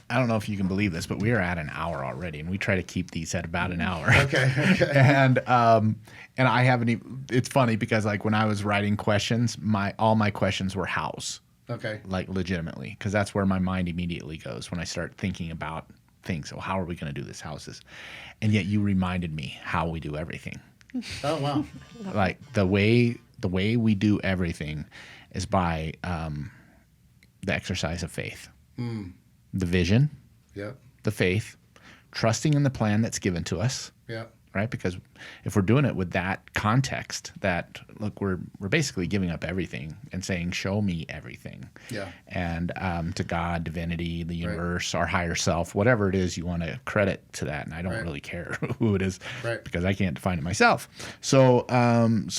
I don't know if you can believe this, but we are at an hour already, and we try to keep these at about an hour. Okay. and I haven't even. It's funny because like when I was writing questions, all my questions were hows, Okay. like legitimately, because that's where my mind immediately goes when I start thinking about things. So how are we going to do this houses? And yet you reminded me how we do everything. Oh wow. Like the way we do everything is by the exercise of faith. The vision, Yep. the faith, trusting in the plan that's given to us, Yep. right? Because if we're doing it with that context, that look, we're basically giving up everything and saying, "Show me everything." Yeah. And to God, divinity, the universe, our higher self, whatever it is you want to credit to that, and I don't Right. really care who it is, Right. because I can't define it myself. So,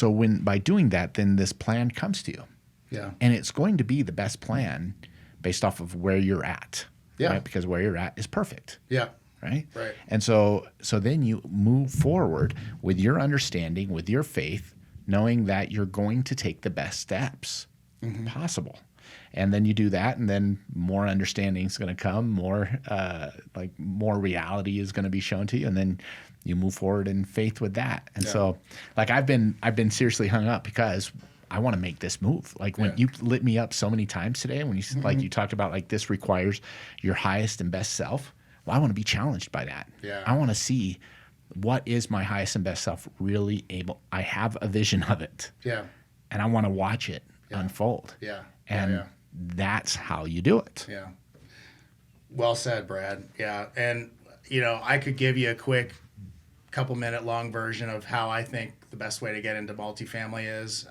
when by doing that, then this plan comes to you, Yeah. and it's going to be the best plan based off of where you're at. Yeah. Right? Because where you're at is perfect. Yeah. Right? Right. And so then you move forward with your understanding, with your faith, knowing that you're going to take the best steps possible. And then you do that, and then more understanding is going to come, more reality is going to be shown to you, and then you move forward in faith with that. And so like I've been seriously hung up because I want to make this move. Like when you lit me up so many times today, when you like you talked about like this requires your highest and best self. Well, I want to be challenged by that. Yeah. I want to see what is my highest and best self really able. I have a vision of it, Yeah. and I want to watch it unfold. Yeah. And that's how you do it. Yeah. Well said, Brad. Yeah. And, I could give you a quick couple minute long version of how I think the best way to get into multifamily is,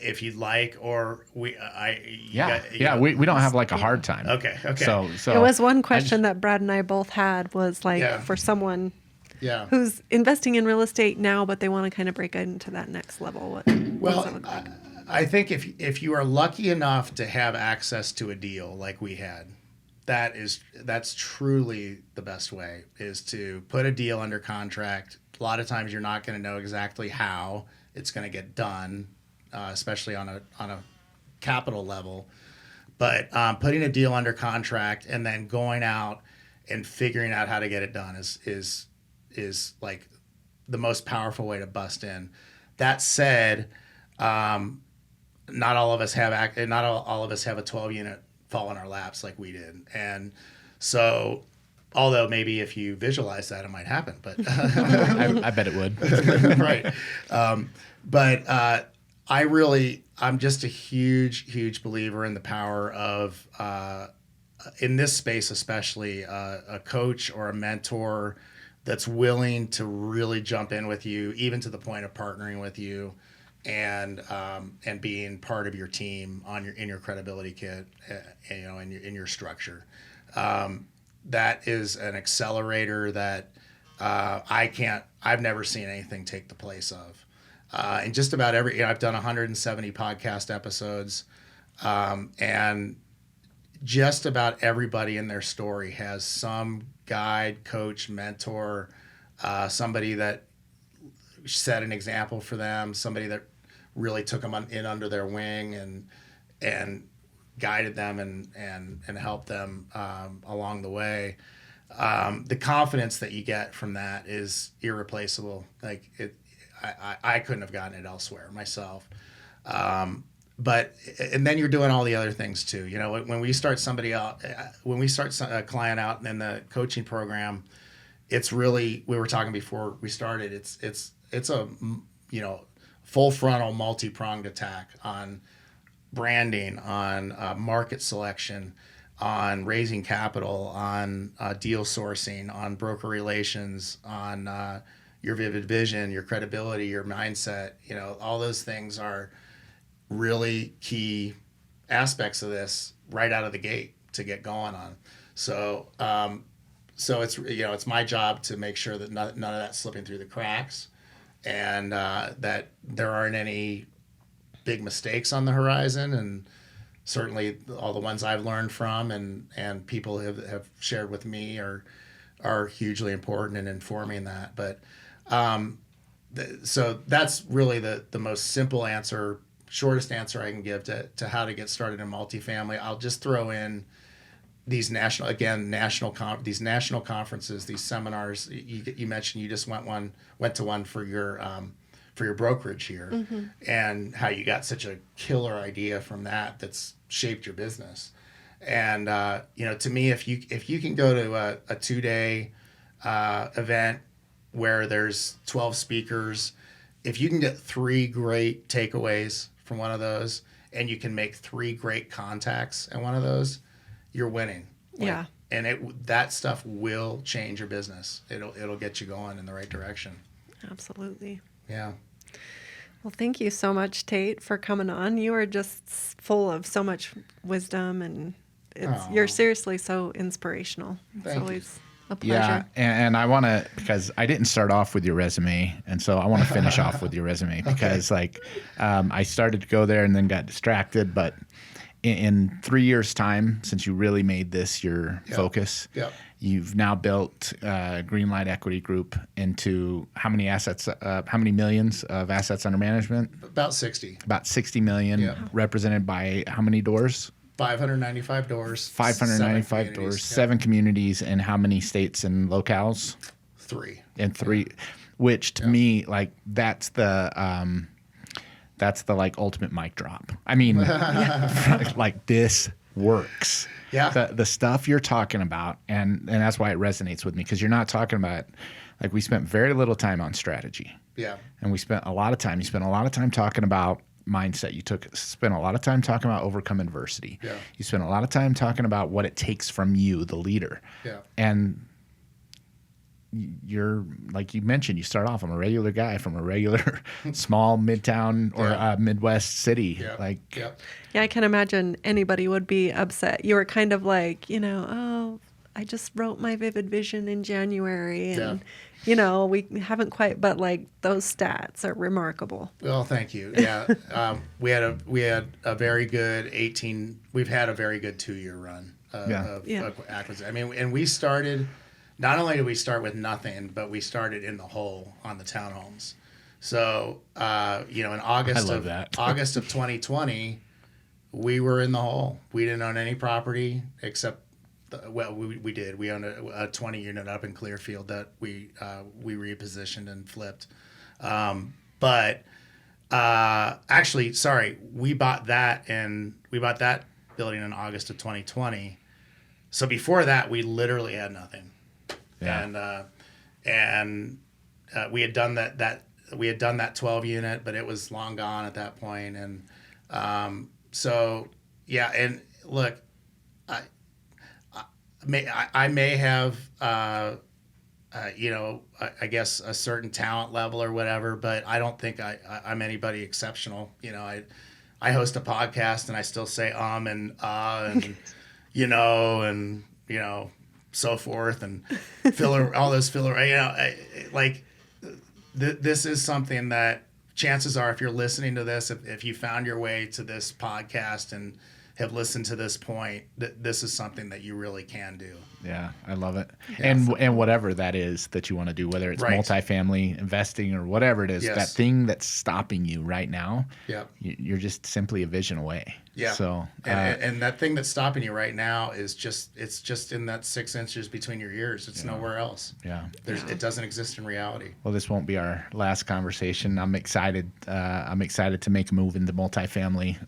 if you'd like, or we don't have like a hard time. Okay. So It was one question that Brad and I both had was like for someone Yeah. who's investing in real estate now, but they want to kind of break into that next level. What does that look like? I think if you are lucky enough to have access to a deal like we had, that's truly the best way, is to put a deal under contract. A lot of times you're not going to know exactly how it's going to get done, especially on a capital level. But putting a deal under contract and then going out and figuring out how to get it done is like the most powerful way to bust in. That said, not all of us have a 12-unit fall in our laps like we did, and so although maybe if you visualize that, it might happen, but I bet it would. right. I'm just a huge believer in the power of, in this space especially, a coach or a mentor that's willing to really jump in with you, even to the point of partnering with you, and being part of your team in your credibility kit, in your structure. That is an accelerator that I've never seen anything take the place of. And just about I've done 170 podcast episodes, and just about everybody in their story has some guide, coach, mentor, somebody that set an example for them, somebody that really took them in under their wing and guided them and helped them along the way. The confidence that you get from that is irreplaceable. Like I couldn't have gotten it elsewhere myself. And then you're doing all the other things too. When we start a client out in the coaching program, it's really, we were talking before we started, it's a full frontal multi-pronged attack on branding, on market selection, on raising capital, on deal sourcing, on broker relations, on your vivid vision, your credibility, your mindset. All those things are really key aspects of this right out of the gate to get going on. So it's my job to make sure that none of that's slipping through the cracks, and that there aren't any big mistakes on the horizon. And certainly all the ones I've learned from and people have shared with me are hugely important in informing that. But so that's really the most simple answer, shortest answer I can give to how to get started in multifamily. I'll just throw in these national conferences, these seminars. You mentioned you just went to one for your brokerage here, mm-hmm. and how you got such a killer idea from that's shaped your business. And to me, if you can go to a 2-day event where there's 12 speakers, if you can get 3 great takeaways from one of those, and you can make 3 great contacts in one of those, you're winning. Yeah. And that stuff will change your business. It'll get you going in the right direction. Absolutely. Yeah. Well, thank you so much, Tate, for coming on. You are just full of so much wisdom, and you're seriously so inspirational. It's always a pleasure. Yeah, and I want to, because I didn't start off with your resume, and so I want to finish off with your resume, because I started to go there and then got distracted, but in 3 years' time, since you really made this your focus, you've now built GreenLight Equity Group into how many assets? How many millions of assets under management? About 60. About 60 million, represented by how many doors? 595 doors. 595 doors, 7 communities, and how many states and locales? 3. And 3, which to me, that's the ultimate mic drop. I mean, this works. Yeah. The stuff you're talking about, and that's why it resonates with me, because you're not talking about, we spent very little time on strategy. Yeah. And you spent a lot of time talking about mindset. You spent a lot of time talking about overcome adversity. Yeah. You spent a lot of time talking about what it takes from you, the leader. Yeah. And you're, like you mentioned, you start off, I'm a regular guy from a regular small midtown or Midwest city. Yeah. Yeah, I can imagine anybody would be upset. You were kind of like, I just wrote my vivid vision in January, and we haven't quite, but those stats are remarkable. Well, thank you. Yeah. We had a very good we've had a very good 2-year run of acquisition. I mean, and we started, not only did we start with nothing, but we started in the hole on the townhomes. So, in August August of 2020, we were in the hole. We didn't own any property except, we did. We owned a 20-unit up in Clearfield that we repositioned and flipped. But Actually, sorry, we bought that building in August of 2020. So before that, we literally had nothing. Yeah. And we had done that 12 unit, but it was long gone at that point. And so yeah, and look, I may have I guess a certain talent level or whatever, but I don't think I'm anybody exceptional. I host a podcast and I still say and and and so forth and filler, all those filler. This is something that chances are, if you're listening to this, if you found your way to this podcast and have listened to this point, this is something that you really can do. Yeah, I love it. Yeah. And whatever that is that you want to do, whether it's Right. multifamily investing or whatever it is, Yes. that thing that's stopping you right now, Yep. you're just simply a vision away. Yeah. So, And that thing that's stopping you right now is it's just in that 6 inches between your ears. It's nowhere else. yeah. It doesn't exist in reality. Well, this won't be our last conversation. I'm excited. I'm excited to make a move into multifamily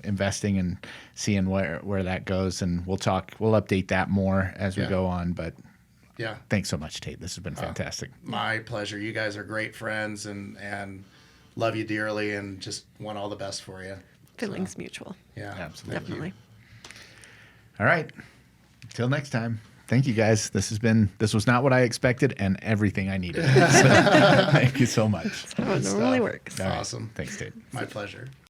investing and seeing where that goes. And we'll update that more as we Yeah. go on. But Yeah. thanks so much, Tate. This has been fantastic. My pleasure. You guys are great friends and love you dearly and just want all the best for you. Feelings mutual. Yeah. Absolutely. Definitely. All right. Until next time. Thank you, guys. This was not what I expected and everything I needed. So, thank you so much. How it normally works. All right. Awesome. Thanks, Tate. My pleasure.